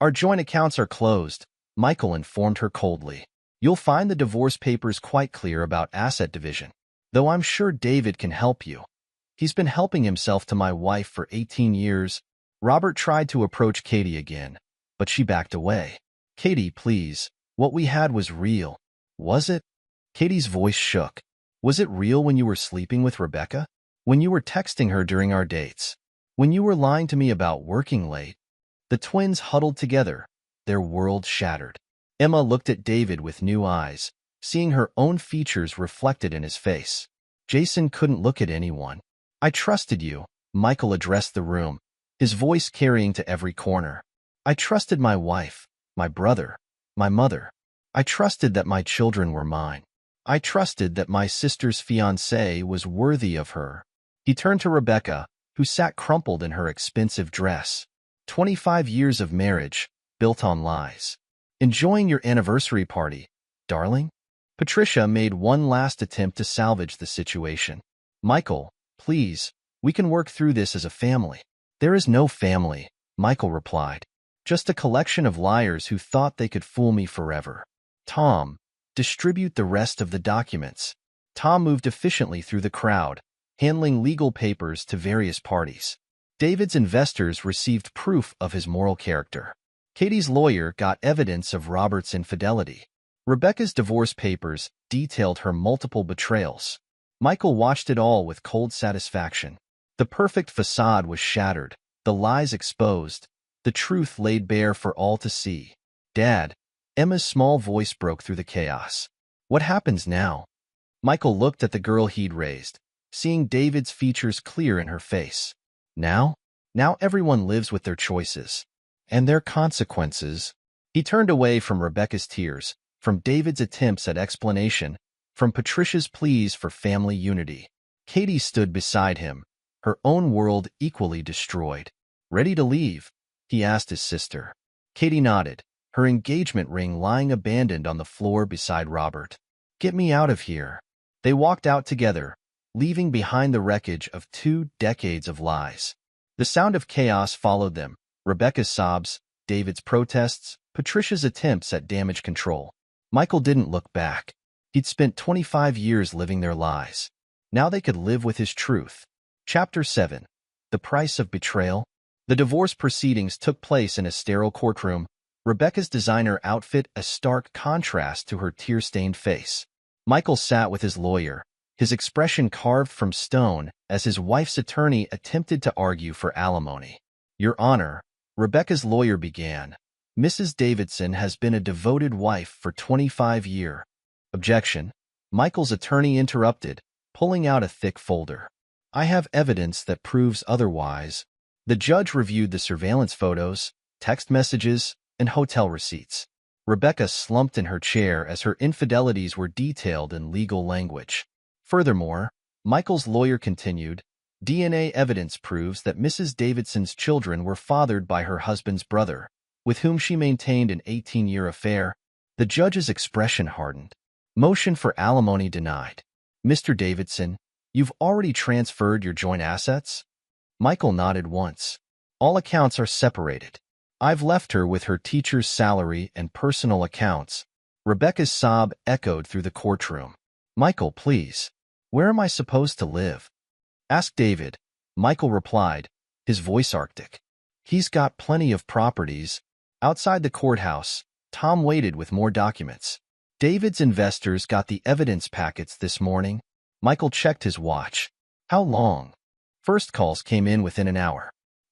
Our joint accounts are closed, Michael informed her coldly. You'll find the divorce papers quite clear about asset division, though I'm sure David can help you. He's been helping himself to my wife for 18 years. Robert tried to approach Katie again, but she backed away. Katie, please, what we had was real. Was it? Katie's voice shook. Was it real when you were sleeping with Rebecca? When you were texting her during our dates? When you were lying to me about working late? The twins huddled together, their world shattered. Emma looked at David with new eyes, seeing her own features reflected in his face. Jason couldn't look at anyone. I trusted you, Michael addressed the room, his voice carrying to every corner. I trusted my wife. my brother, my mother. I trusted that my children were mine. I trusted that my sister's fiancé was worthy of her. He turned to Rebecca, who sat crumpled in her expensive dress. 25 years of marriage, built on lies. Enjoying your anniversary party, darling? Patricia made one last attempt to salvage the situation. Michael, please, we can work through this as a family. There is no family, Michael replied. Just a collection of liars who thought they could fool me forever. Tom, distribute the rest of the documents. Tom moved efficiently through the crowd, handling legal papers to various parties. David's investors received proof of his moral character. Katie's lawyer got evidence of Robert's infidelity. Rebecca's divorce papers detailed her multiple betrayals. Michael watched it all with cold satisfaction. The perfect facade was shattered, the lies exposed, the truth laid bare for all to see. Dad, Emma's small voice broke through the chaos. What happens now? Michael looked at the girl he'd raised, seeing David's features clear in her face. Now? Now everyone lives with their choices. And their consequences. He turned away from Rebecca's tears, from David's attempts at explanation, from Patricia's pleas for family unity. Katie stood beside him, her own world equally destroyed. Ready to leave? He asked his sister. Katie nodded, her engagement ring lying abandoned on the floor beside Robert. Get me out of here. They walked out together, leaving behind the wreckage of 2 decades of lies. The sound of chaos followed them. Rebecca's sobs, David's protests, Patricia's attempts at damage control. Michael didn't look back. He'd spent 25 years living their lies. Now they could live with his truth. Chapter 7. The Price of Betrayal. The divorce proceedings took place in a sterile courtroom, Rebecca's designer outfit a stark contrast to her tear-stained face. Michael sat with his lawyer, his expression carved from stone as his wife's attorney attempted to argue for alimony. Your Honor, Rebecca's lawyer began. Mrs. Davidson has been a devoted wife for 25 years. Objection. Michael's attorney interrupted, pulling out a thick folder. I have evidence that proves otherwise. The judge reviewed the surveillance photos, text messages, and hotel receipts. Rebecca slumped in her chair as her infidelities were detailed in legal language. Furthermore, Michael's lawyer continued, DNA evidence proves that Mrs. Davidson's children were fathered by her husband's brother, with whom she maintained an 18-year affair. The judge's expression hardened. Motion for alimony denied. Mr. Davidson, you've already transferred your joint assets? Michael nodded once. All accounts are separated. I've left her with her teacher's salary and personal accounts. Rebecca's sob echoed through the courtroom. Michael, please. Where am I supposed to live? Ask David. Michael replied, his voice arctic. He's got plenty of properties. Outside the courthouse, Tom waited with more documents. David's investors got the evidence packets this morning. Michael checked his watch. How long? First calls came in within an hour.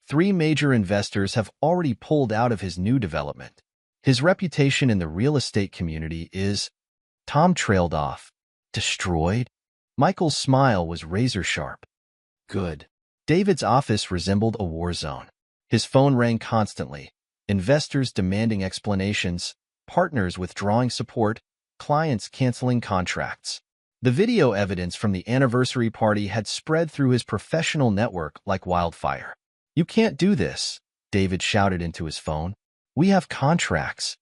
3 major investors have already pulled out of his new development. His reputation in the real estate community is... Tom trailed off. Destroyed? Michael's smile was razor-sharp. Good. David's office resembled a war zone. His phone rang constantly. Investors demanding explanations, partners withdrawing support, clients canceling contracts. The video evidence from the anniversary party had spread through his professional network like wildfire. You can't do this, David shouted into his phone. We have contracts.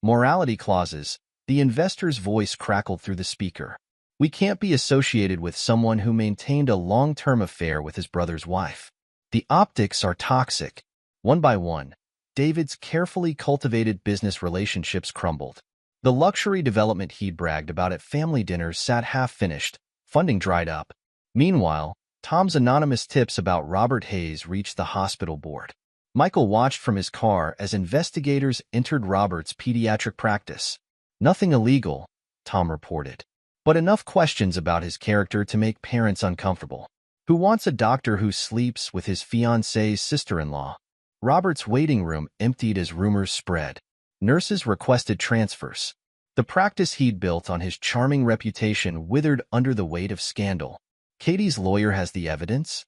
Morality clauses. The investor's voice crackled through the speaker. We can't be associated with someone who maintained a long-term affair with his brother's wife. The optics are toxic. One by one, David's carefully cultivated business relationships crumbled. The luxury development he'd bragged about at family dinners sat half-finished, funding dried up. Meanwhile, Tom's anonymous tips about Robert Hayes reached the hospital board. Michael watched from his car as investigators entered Robert's pediatric practice. Nothing illegal, Tom reported, but enough questions about his character to make parents uncomfortable. Who wants a doctor who sleeps with his fiancée's sister-in-law? Robert's waiting room emptied as rumors spread. Nurses requested transfers. The practice he'd built on his charming reputation withered under the weight of scandal. Katie's lawyer has the evidence?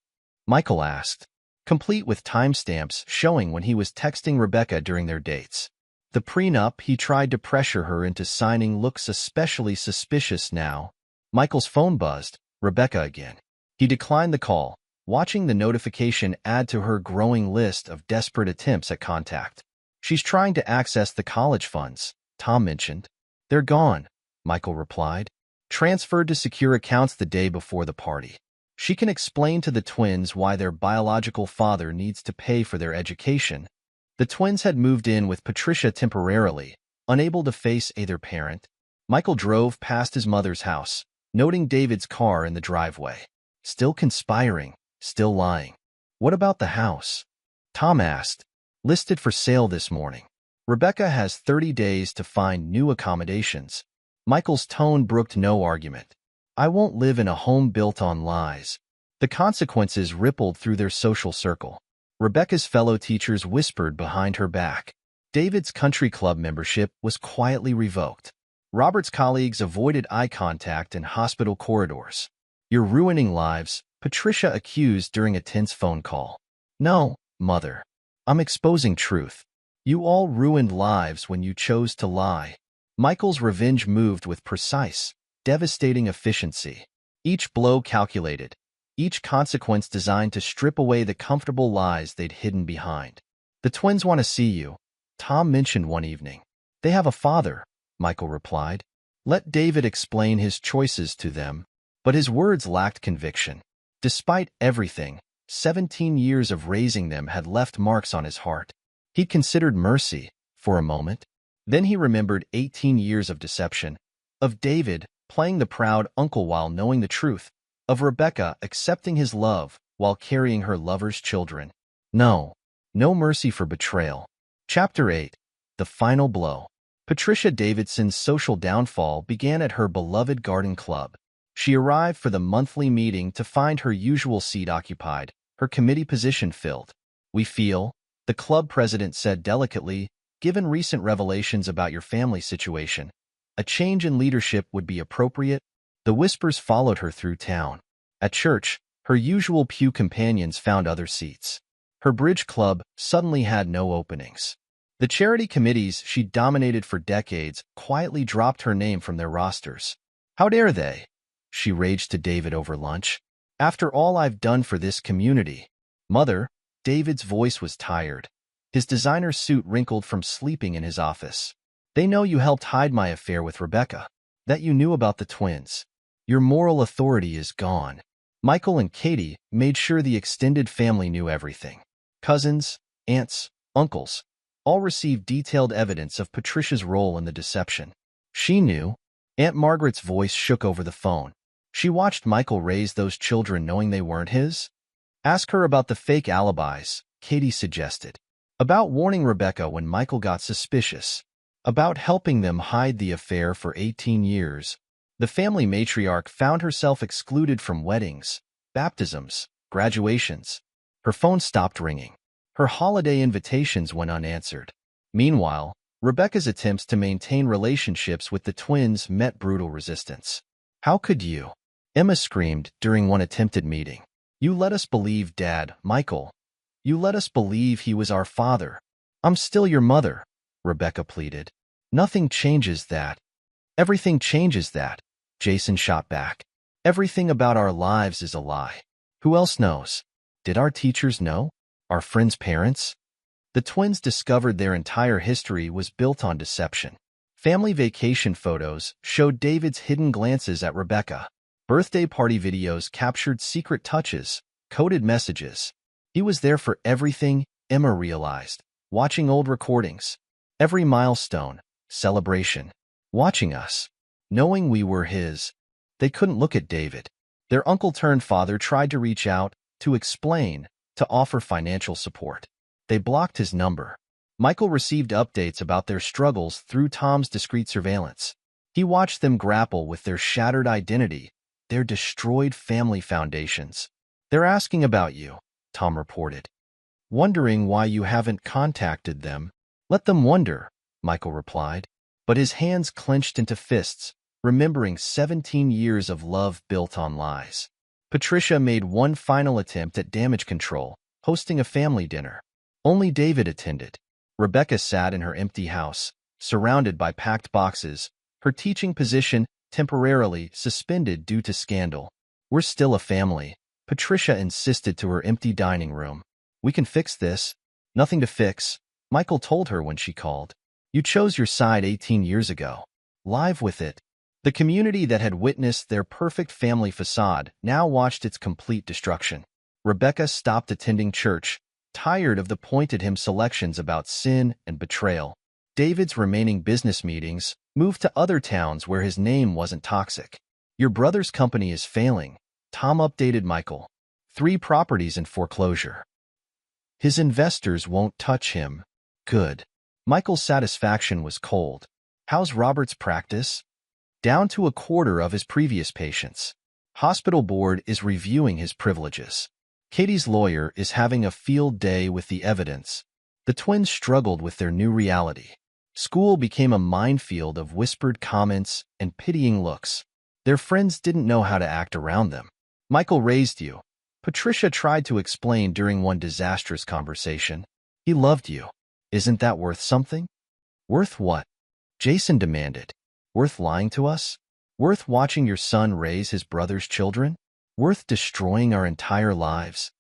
Michael asked, complete with timestamps showing when he was texting Rebecca during their dates. The prenup he tried to pressure her into signing looks especially suspicious now. Michael's phone buzzed. Rebecca again. He declined the call, watching the notification add to her growing list of desperate attempts at contact. She's trying to access the college funds, Tom mentioned. They're gone, Michael replied. Transferred to secure accounts the day before the party. She can explain to the twins why their biological father needs to pay for their education. The twins had moved in with Patricia temporarily, unable to face either parent. Michael drove past his mother's house, noting David's car in the driveway. Still conspiring, still lying. What about the house? Tom asked. Listed for sale this morning. Rebecca has 30 days to find new accommodations. Michael's tone brooked no argument. I won't live in a home built on lies. The consequences rippled through their social circle. Rebecca's fellow teachers whispered behind her back. David's country club membership was quietly revoked. Robert's colleagues avoided eye contact in hospital corridors. You're ruining lives, Patricia accused during a tense phone call. No, Mother. I'm exposing truth. You all ruined lives when you chose to lie. Michael's revenge moved with precise, devastating efficiency. Each blow calculated, each consequence designed to strip away the comfortable lies they'd hidden behind. The twins want to see you, Tom mentioned one evening. They have a father, Michael replied. Let David explain his choices to them. But his words lacked conviction. Despite everything, 17 years of raising them had left marks on his heart. He considered mercy, for a moment. Then he remembered 18 years of deception, of David playing the proud uncle while knowing the truth, of Rebecca accepting his love while carrying her lover's children. No mercy for betrayal. Chapter 8. The Final Blow. Patricia Davidson's social downfall began at her beloved garden club. She arrived for the monthly meeting to find her usual seat occupied, her committee position filled. We feel, the club president said delicately, given recent revelations about your family situation, a change in leadership would be appropriate. The whispers followed her through town. At church, her usual pew companions found other seats. Her bridge club suddenly had no openings. The charity committees she dominated for decades quietly dropped her name from their rosters. How dare they? She raged to David over lunch. After all I've done for this community. Mother, David's voice was tired. His designer suit wrinkled from sleeping in his office. They know you helped hide my affair with Rebecca, that you knew about the twins. Your moral authority is gone. Michael and Katie made sure the extended family knew everything. Cousins, aunts, uncles, all received detailed evidence of Patricia's role in the deception. She knew. Aunt Margaret's voice shook over the phone. She watched Michael raise those children knowing they weren't his. Ask her about the fake alibis, Katie suggested. About warning Rebecca when Michael got suspicious. About helping them hide the affair for 18 years. The family matriarch found herself excluded from weddings, baptisms, graduations. Her phone stopped ringing. Her holiday invitations went unanswered. Meanwhile, Rebecca's attempts to maintain relationships with the twins met brutal resistance. How could you? Emma screamed during one attempted meeting. You let us believe Dad, Michael. You let us believe he was our father. I'm still your mother, Rebecca pleaded. Nothing changes that. Everything changes that, Jason shot back. Everything about our lives is a lie. Who else knows? Did our teachers know? Our friends' parents? The twins discovered their entire history was built on deception. Family vacation photos showed David's hidden glances at Rebecca. Birthday party videos captured secret touches, coded messages. He was there for everything, Emma realized, watching old recordings. Every milestone, celebration. Watching us. Knowing we were his. They couldn't look at David. Their uncle-turned-father tried to reach out, to explain, to offer financial support. They blocked his number. Michael received updates about their struggles through Tom's discreet surveillance. He watched them grapple with their shattered identity, their destroyed family foundations. They're asking about you, Tom reported. Wondering why you haven't contacted them. Let them wonder, Michael replied. But his hands clenched into fists, remembering 17 years of love built on lies. Patricia made one final attempt at damage control, hosting a family dinner. Only David attended. Rebecca sat in her empty house, surrounded by packed boxes, her teaching position temporarily suspended due to scandal. "We're still a family," Patricia insisted to her empty dining room. "We can fix this." "Nothing to fix," Michael told her when she called. "You chose your side 18 years ago. Live with it." The community that had witnessed their perfect family facade now watched its complete destruction. Rebecca stopped attending church, tired of the pointed-him selections about sin and betrayal. David's remaining business meetings moved to other towns where his name wasn't toxic. "Your brother's company is failing," Tom updated Michael. "3 properties in foreclosure. His investors won't touch him." Good. Michael's satisfaction was cold. "How's Robert's practice?" "Down to a quarter of his previous patients. Hospital board is reviewing his privileges. Katie's lawyer is having a field day with the evidence." The twins struggled with their new reality. School became a minefield of whispered comments and pitying looks. Their friends didn't know how to act around them. "Michael raised you," Patricia tried to explain during one disastrous conversation. "He loved you. Isn't that worth something?" "Worth what?" Jason demanded. "Worth lying to us? Worth watching your son raise his brother's children? Worth destroying our entire lives?"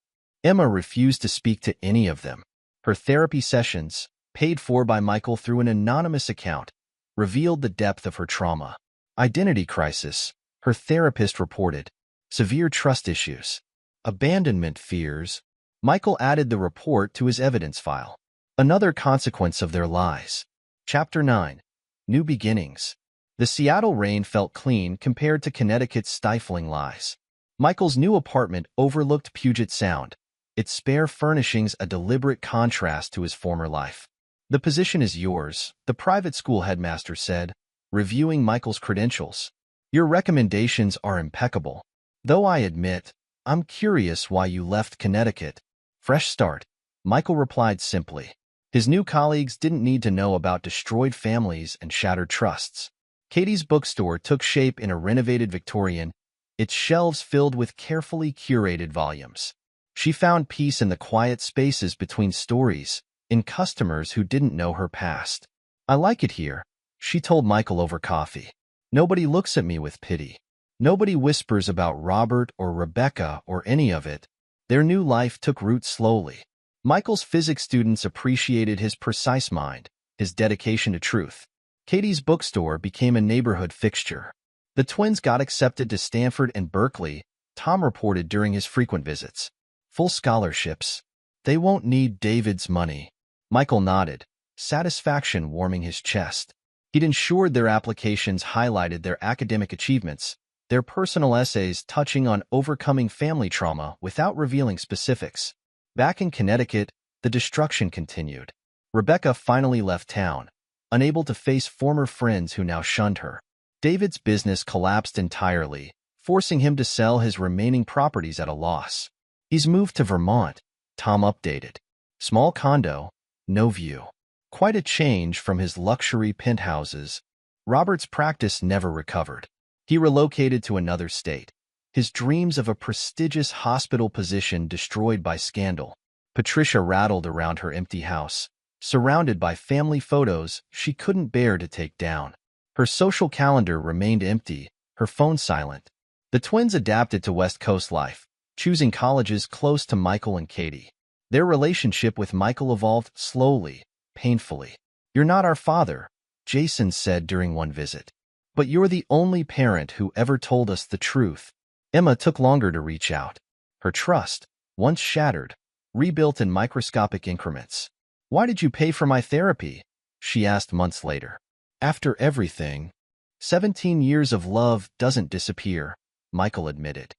Emma refused to speak to any of them. Her therapy sessions, paid for by Michael through an anonymous account, revealed the depth of her trauma. Identity crisis, her therapist reported. Severe trust issues. Abandonment fears. Michael added the report to his evidence file. Another consequence of their lies. Chapter 9. New Beginnings. The Seattle rain felt clean compared to Connecticut's stifling lies. Michael's new apartment overlooked Puget Sound, its spare furnishings a deliberate contrast to his former life. "The position is yours," the private school headmaster said, reviewing Michael's credentials. "Your recommendations are impeccable. Though I admit, I'm curious why you left Connecticut." "Fresh start," Michael replied simply. His new colleagues didn't need to know about destroyed families and shattered trusts. Katie's bookstore took shape in a renovated Victorian, its shelves filled with carefully curated volumes. She found peace in the quiet spaces between stories, in customers who didn't know her past. "I like it here," she told Michael over coffee. "Nobody looks at me with pity. Nobody whispers about Robert or Rebecca or any of it." Their new life took root slowly. Michael's physics students appreciated his precise mind, his dedication to truth. Katie's bookstore became a neighborhood fixture. The twins got accepted to Stanford and Berkeley, Tom reported during his frequent visits. "Full scholarships. They won't need David's money." Michael nodded, satisfaction warming his chest. He'd ensured their applications highlighted their academic achievements, their personal essays touching on overcoming family trauma without revealing specifics. Back in Connecticut, the destruction continued. Rebecca finally left town, unable to face former friends who now shunned her. David's business collapsed entirely, forcing him to sell his remaining properties at a loss. "He's moved to Vermont," Tom updated. "Small condo, no view. Quite a change from his luxury penthouses." Robert's practice never recovered. He relocated to another state, his dreams of a prestigious hospital position destroyed by scandal. Patricia rattled around her empty house, surrounded by family photos she couldn't bear to take down. Her social calendar remained empty, her phone silent. The twins adapted to West Coast life, choosing colleges close to Michael and Katie. Their relationship with Michael evolved slowly, painfully. "You're not our father," Jason said during one visit. "But you're the only parent who ever told us the truth." Emma took longer to reach out. Her trust, once shattered, rebuilt in microscopic increments. "Why did you pay for my therapy?" she asked months later. "After everything." 17 years of love doesn't disappear, Michael admitted.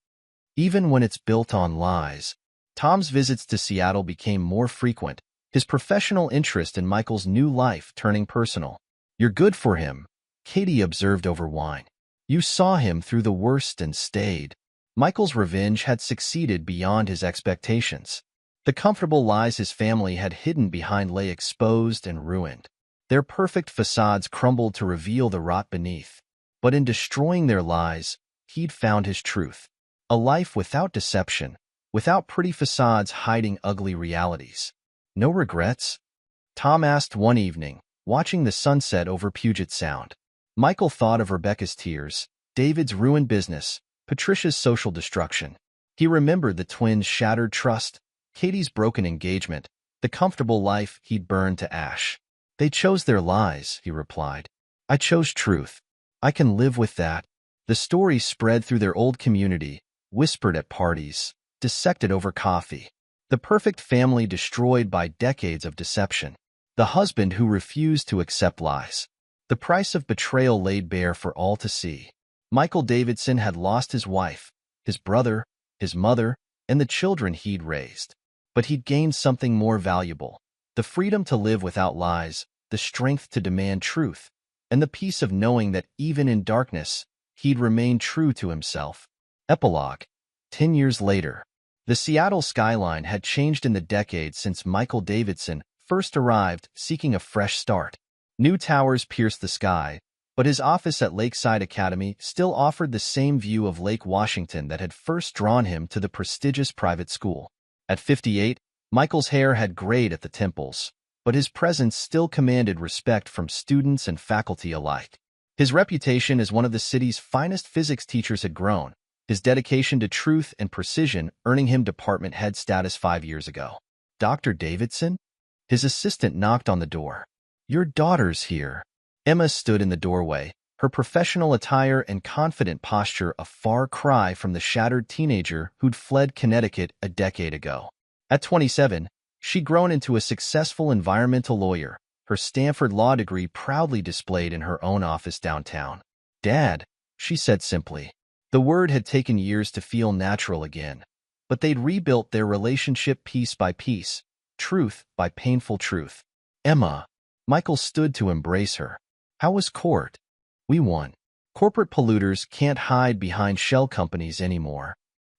Even when it's built on lies. Tom's visits to Seattle became more frequent, his professional interest in Michael's new life turning personal. "You're good for him," Katie observed over wine. "You saw him through the worst and stayed." Michael's revenge had succeeded beyond his expectations. The comfortable lies his family had hidden behind lay exposed and ruined. Their perfect facades crumbled to reveal the rot beneath. But in destroying their lies, he'd found his truth. A life without deception, without pretty facades hiding ugly realities. "No regrets?" Tom asked one evening, watching the sunset over Puget Sound. Michael thought of Rebecca's tears, David's ruined business, Patricia's social destruction. He remembered the twins' shattered trust, Katie's broken engagement, the comfortable life he'd burned to ash. They chose their lies, he replied. I chose truth. I can live with that. The story spread through their old community, whispered at parties, dissected over coffee. The perfect family destroyed by decades of deception. The husband who refused to accept lies. The price of betrayal laid bare for all to see. Michael Davidson had lost his wife, his brother, his mother, and the children he'd raised. But he'd gained something more valuable. The freedom to live without lies, the strength to demand truth, and the peace of knowing that even in darkness, he'd remain true to himself. Epilogue. 10 years later. The Seattle skyline had changed in the decades since Michael Davidson first arrived seeking a fresh start. New towers pierced the sky, but his office at Lakeside Academy still offered the same view of Lake Washington that had first drawn him to the prestigious private school. At 58, Michael's hair had grayed at the temples, but his presence still commanded respect from students and faculty alike. His reputation as one of the city's finest physics teachers had grown, his dedication to truth and precision earning him department head status 5 years ago. Dr. Davidson? His assistant knocked on the door. Your daughter's here. Emma stood in the doorway, her professional attire and confident posture a far cry from the shattered teenager who'd fled Connecticut a decade ago. At 27, she'd grown into a successful environmental lawyer, her Stanford law degree proudly displayed in her own office downtown. Dad, she said simply. The word had taken years to feel natural again, but they'd rebuilt their relationship piece by piece, truth by painful truth. Emma. Michael stood to embrace her. How was court? We won. Corporate polluters can't hide behind shell companies anymore.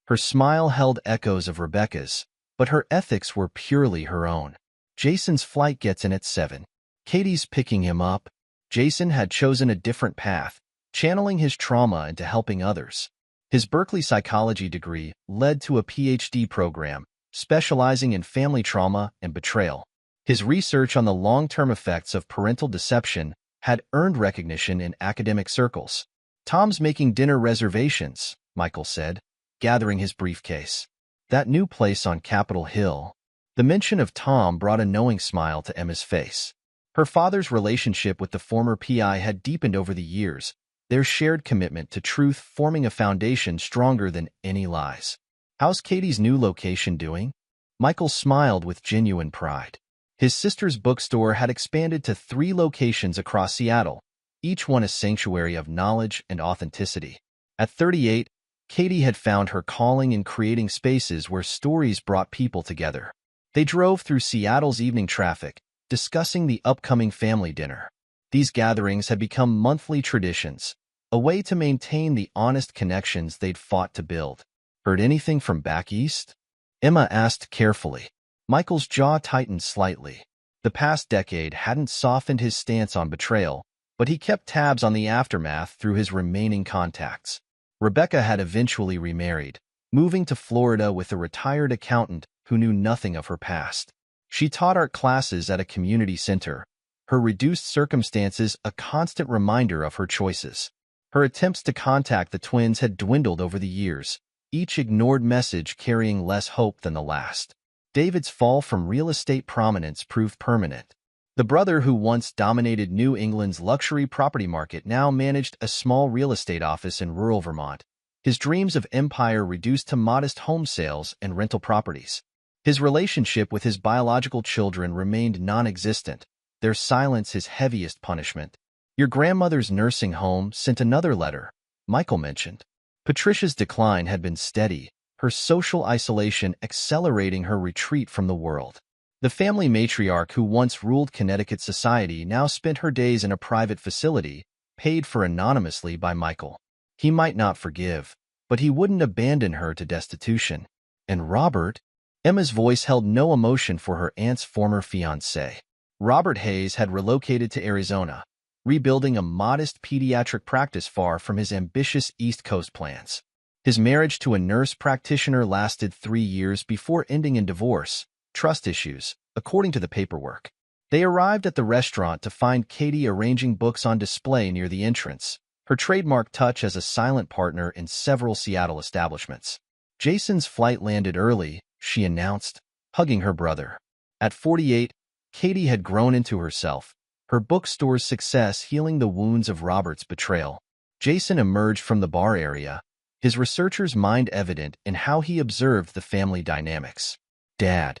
Her smile held echoes of Rebecca's, but her ethics were purely her own. Jason's flight gets in at 7. Katie's picking him up. Jason had chosen a different path, channeling his trauma into helping others. His Berkeley psychology degree led to a PhD program, specializing in family trauma and betrayal. His research on the long-term effects of parental deception had earned recognition in academic circles. Tom's making dinner reservations, Michael said, gathering his briefcase. That new place on Capitol Hill. The mention of Tom brought a knowing smile to Emma's face. Her father's relationship with the former PI had deepened over the years, their shared commitment to truth forming a foundation stronger than any lies. How's Katie's new location doing? Michael smiled with genuine pride. His sister's bookstore had expanded to 3 locations across Seattle, each one a sanctuary of knowledge and authenticity. At 38, Katie had found her calling in creating spaces where stories brought people together. They drove through Seattle's evening traffic, discussing the upcoming family dinner. These gatherings had become monthly traditions, a way to maintain the honest connections they'd fought to build. Heard anything from back east? Emma asked carefully. Michael's jaw tightened slightly. The past decade hadn't softened his stance on betrayal, but he kept tabs on the aftermath through his remaining contacts. Rebecca had eventually remarried, moving to Florida with a retired accountant who knew nothing of her past. She taught art classes at a community center, her reduced circumstances a constant reminder of her choices. Her attempts to contact the twins had dwindled over the years, each ignored message carrying less hope than the last. David's fall from real estate prominence proved permanent. The brother who once dominated New England's luxury property market now managed a small real estate office in rural Vermont, his dreams of empire reduced to modest home sales and rental properties. His relationship with his biological children remained non-existent, their silence his heaviest punishment. Your grandmother's nursing home sent another letter, Michael mentioned. Patricia's decline had been steady, her social isolation accelerating her retreat from the world. The family matriarch who once ruled Connecticut society now spent her days in a private facility, paid for anonymously by Michael. He might not forgive, but he wouldn't abandon her to destitution. And Robert? Emma's voice held no emotion for her aunt's former fiancé. Robert Hayes had relocated to Arizona, rebuilding a modest pediatric practice far from his ambitious East Coast plans. His marriage to a nurse practitioner lasted 3 years before ending in divorce, trust issues, according to the paperwork. They arrived at the restaurant to find Katie arranging books on display near the entrance, her trademark touch as a silent partner in several Seattle establishments. Jason's flight landed early, she announced, hugging her brother. At 48, Katie had grown into herself, her bookstore's success healing the wounds of Robert's betrayal. Jason emerged from the bar area, his researcher's mind evident in how he observed the family dynamics. Dad.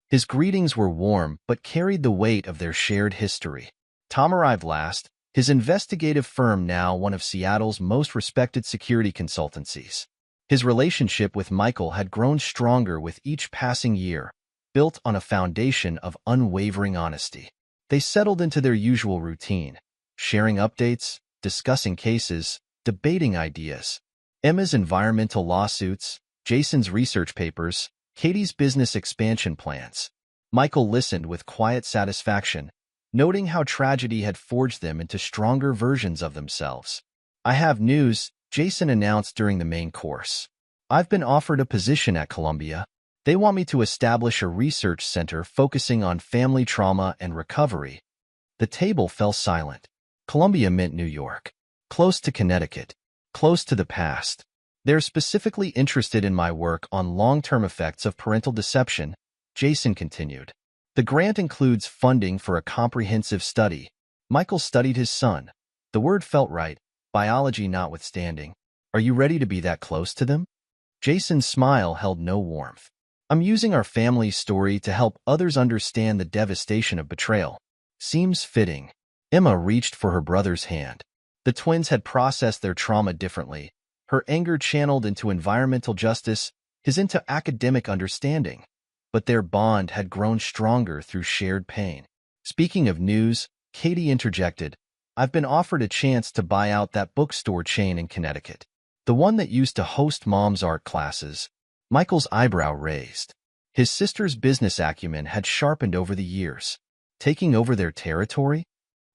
His greetings were warm but carried the weight of their shared history. Tom arrived last, his investigative firm now one of Seattle's most respected security consultancies. His relationship with Michael had grown stronger with each passing year, built on a foundation of unwavering honesty. They settled into their usual routine, sharing updates, discussing cases, debating ideas. Emma's environmental lawsuits, Jason's research papers, Katie's business expansion plans. Michael listened with quiet satisfaction, noting how tragedy had forged them into stronger versions of themselves. I have news, Jason announced during the main course. I've been offered a position at Columbia. They want me to establish a research center focusing on family trauma and recovery. The table fell silent. Columbia meant New York. Close to Connecticut. Close to the past. They're specifically interested in my work on long-term effects of parental deception, Jason continued. The grant includes funding for a comprehensive study. Michael studied his son. The word felt right, biology notwithstanding. Are you ready to be that close to them? Jason's smile held no warmth. I'm using our family's story to help others understand the devastation of betrayal. Seems fitting. Emma reached for her brother's hand. The twins had processed their trauma differently, her anger channeled into environmental justice, his into academic understanding. But their bond had grown stronger through shared pain. Speaking of news, Katie interjected, I've been offered a chance to buy out that bookstore chain in Connecticut. The one that used to host Mom's art classes. Michael's eyebrow raised. His sister's business acumen had sharpened over the years. Taking over their territory?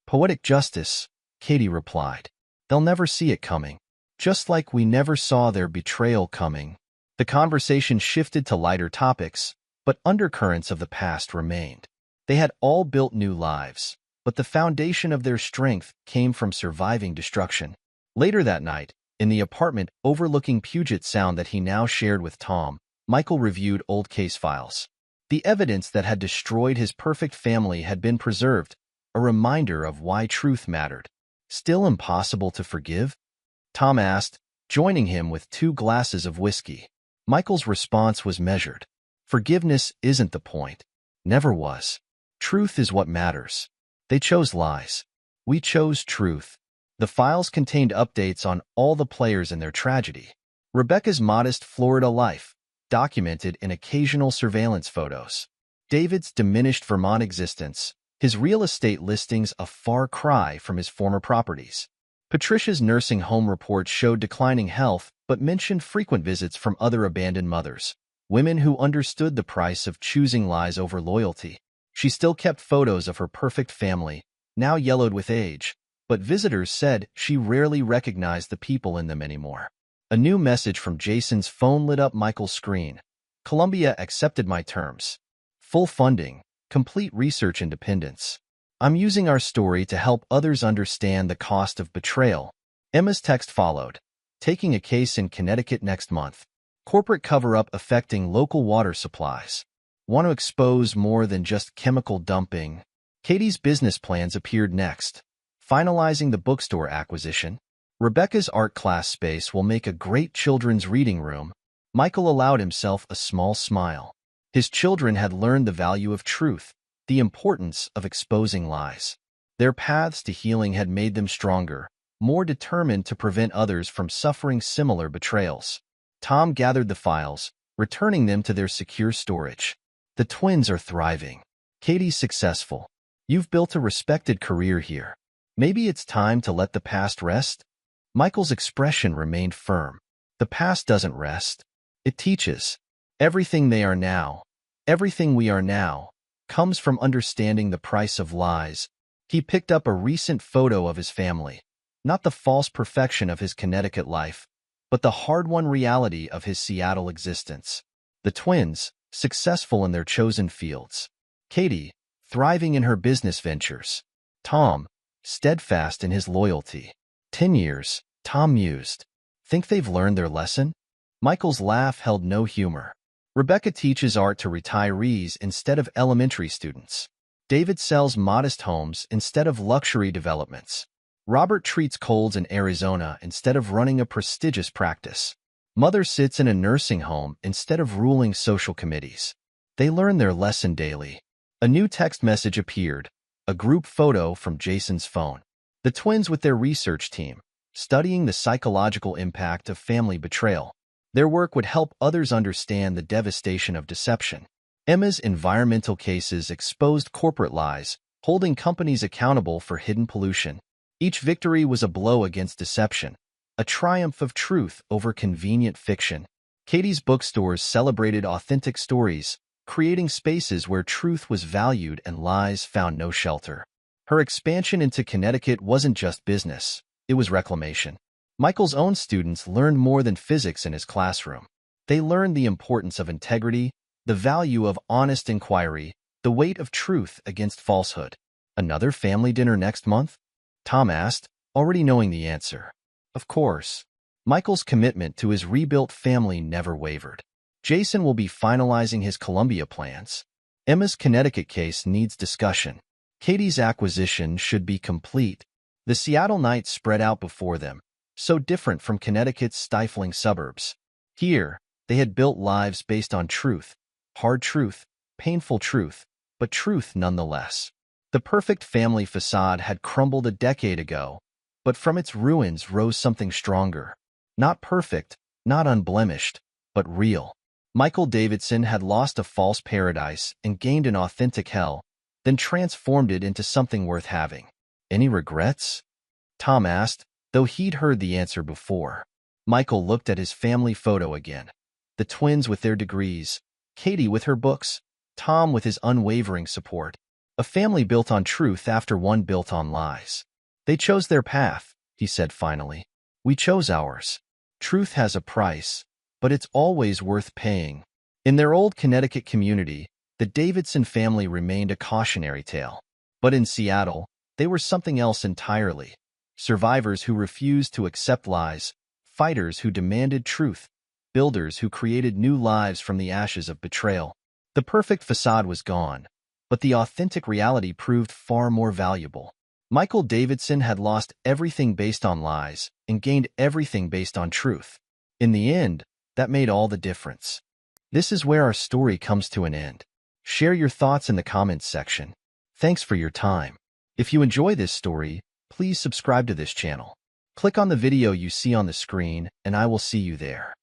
Poetic justice, Katie replied. They'll never see it coming. Just like we never saw their betrayal coming. The conversation shifted to lighter topics, but undercurrents of the past remained. They had all built new lives, but the foundation of their strength came from surviving destruction. Later that night, in the apartment overlooking Puget Sound that he now shared with Tom, Michael reviewed old case files. The evidence that had destroyed his perfect family had been preserved, a reminder of why truth mattered. Still impossible to forgive? Tom asked, joining him with 2 glasses of whiskey. Michael's response was measured. Forgiveness isn't the point. Never was. Truth is what matters. They chose lies. We chose truth. The files contained updates on all the players in their tragedy. Rebecca's modest Florida life, documented in occasional surveillance photos. David's diminished Vermont existence, his real estate listings a far cry from his former properties. Patricia's nursing home report showed declining health but mentioned frequent visits from other abandoned mothers, women who understood the price of choosing lies over loyalty. She still kept photos of her perfect family, now yellowed with age, but visitors said she rarely recognized the people in them anymore. A new message from Jason's phone lit up Michael's screen. Columbia accepted my terms. Full funding, complete research independence. I'm using our story to help others understand the cost of betrayal. Emma's text followed. Taking a case in Connecticut next month. Corporate cover-up affecting local water supplies. Want to expose more than just chemical dumping. Katie's business plans appeared next. Finalizing the bookstore acquisition. Rebecca's art class space will make a great children's reading room. Michael allowed himself a small smile. His children had learned the value of truth, the importance of exposing lies. Their paths to healing had made them stronger, more determined to prevent others from suffering similar betrayals. Tom gathered the files, returning them to their secure storage. The twins are thriving. Katie's successful. You've built a respected career here. Maybe it's time to let the past rest? Michael's expression remained firm. The past doesn't rest. It teaches. Everything they are now, everything we are now, comes from understanding the price of lies. He picked up a recent photo of his family, not the false perfection of his Connecticut life, but the hard-won reality of his Seattle existence. The twins, successful in their chosen fields. Katie, thriving in her business ventures. Tom, steadfast in his loyalty. 10 years, Tom mused. Think they've learned their lesson? Michael's laugh held no humor. Rebecca teaches art to retirees instead of elementary students. David sells modest homes instead of luxury developments. Robert treats colds in Arizona instead of running a prestigious practice. Mother sits in a nursing home instead of ruling social committees. They learn their lesson daily. A new text message appeared, a group photo from Jason's phone. The twins with their research team, studying the psychological impact of family betrayal. Their work would help others understand the devastation of deception. Emma's environmental cases exposed corporate lies, holding companies accountable for hidden pollution. Each victory was a blow against deception, a triumph of truth over convenient fiction. Katie's bookstores celebrated authentic stories, creating spaces where truth was valued and lies found no shelter. Her expansion into Connecticut wasn't just business, it was reclamation. Michael's own students learned more than physics in his classroom. They learned the importance of integrity, the value of honest inquiry, the weight of truth against falsehood. Another family dinner next month? Tom asked, already knowing the answer. Of course. Michael's commitment to his rebuilt family never wavered. Jason will be finalizing his Columbia plans. Emma's Connecticut case needs discussion. Katie's acquisition should be complete. The Seattle night spread out before them, so different from Connecticut's stifling suburbs. Here, they had built lives based on truth, hard truth, painful truth, but truth nonetheless. The perfect family facade had crumbled a decade ago, but from its ruins rose something stronger. Not perfect, not unblemished, but real. Michael Davidson had lost a false paradise and gained an authentic hell, then transformed it into something worth having. Any regrets? Tom asked, though he'd heard the answer before. Michael looked at his family photo again. The twins with their degrees, Katie with her books, Tom with his unwavering support. A family built on truth after one built on lies. They chose their path, he said finally. We chose ours. Truth has a price, but it's always worth paying. In their old Connecticut community, the Davidson family remained a cautionary tale. But in Seattle, they were something else entirely. Survivors who refused to accept lies, fighters who demanded truth, builders who created new lives from the ashes of betrayal. The perfect facade was gone, but the authentic reality proved far more valuable. Michael Davidson had lost everything based on lies and gained everything based on truth. In the end, that made all the difference. This is where our story comes to an end. Share your thoughts in the comments section. Thanks for your time. If you enjoy this story, please subscribe to this channel. Click on the video you see on the screen, and I will see you there.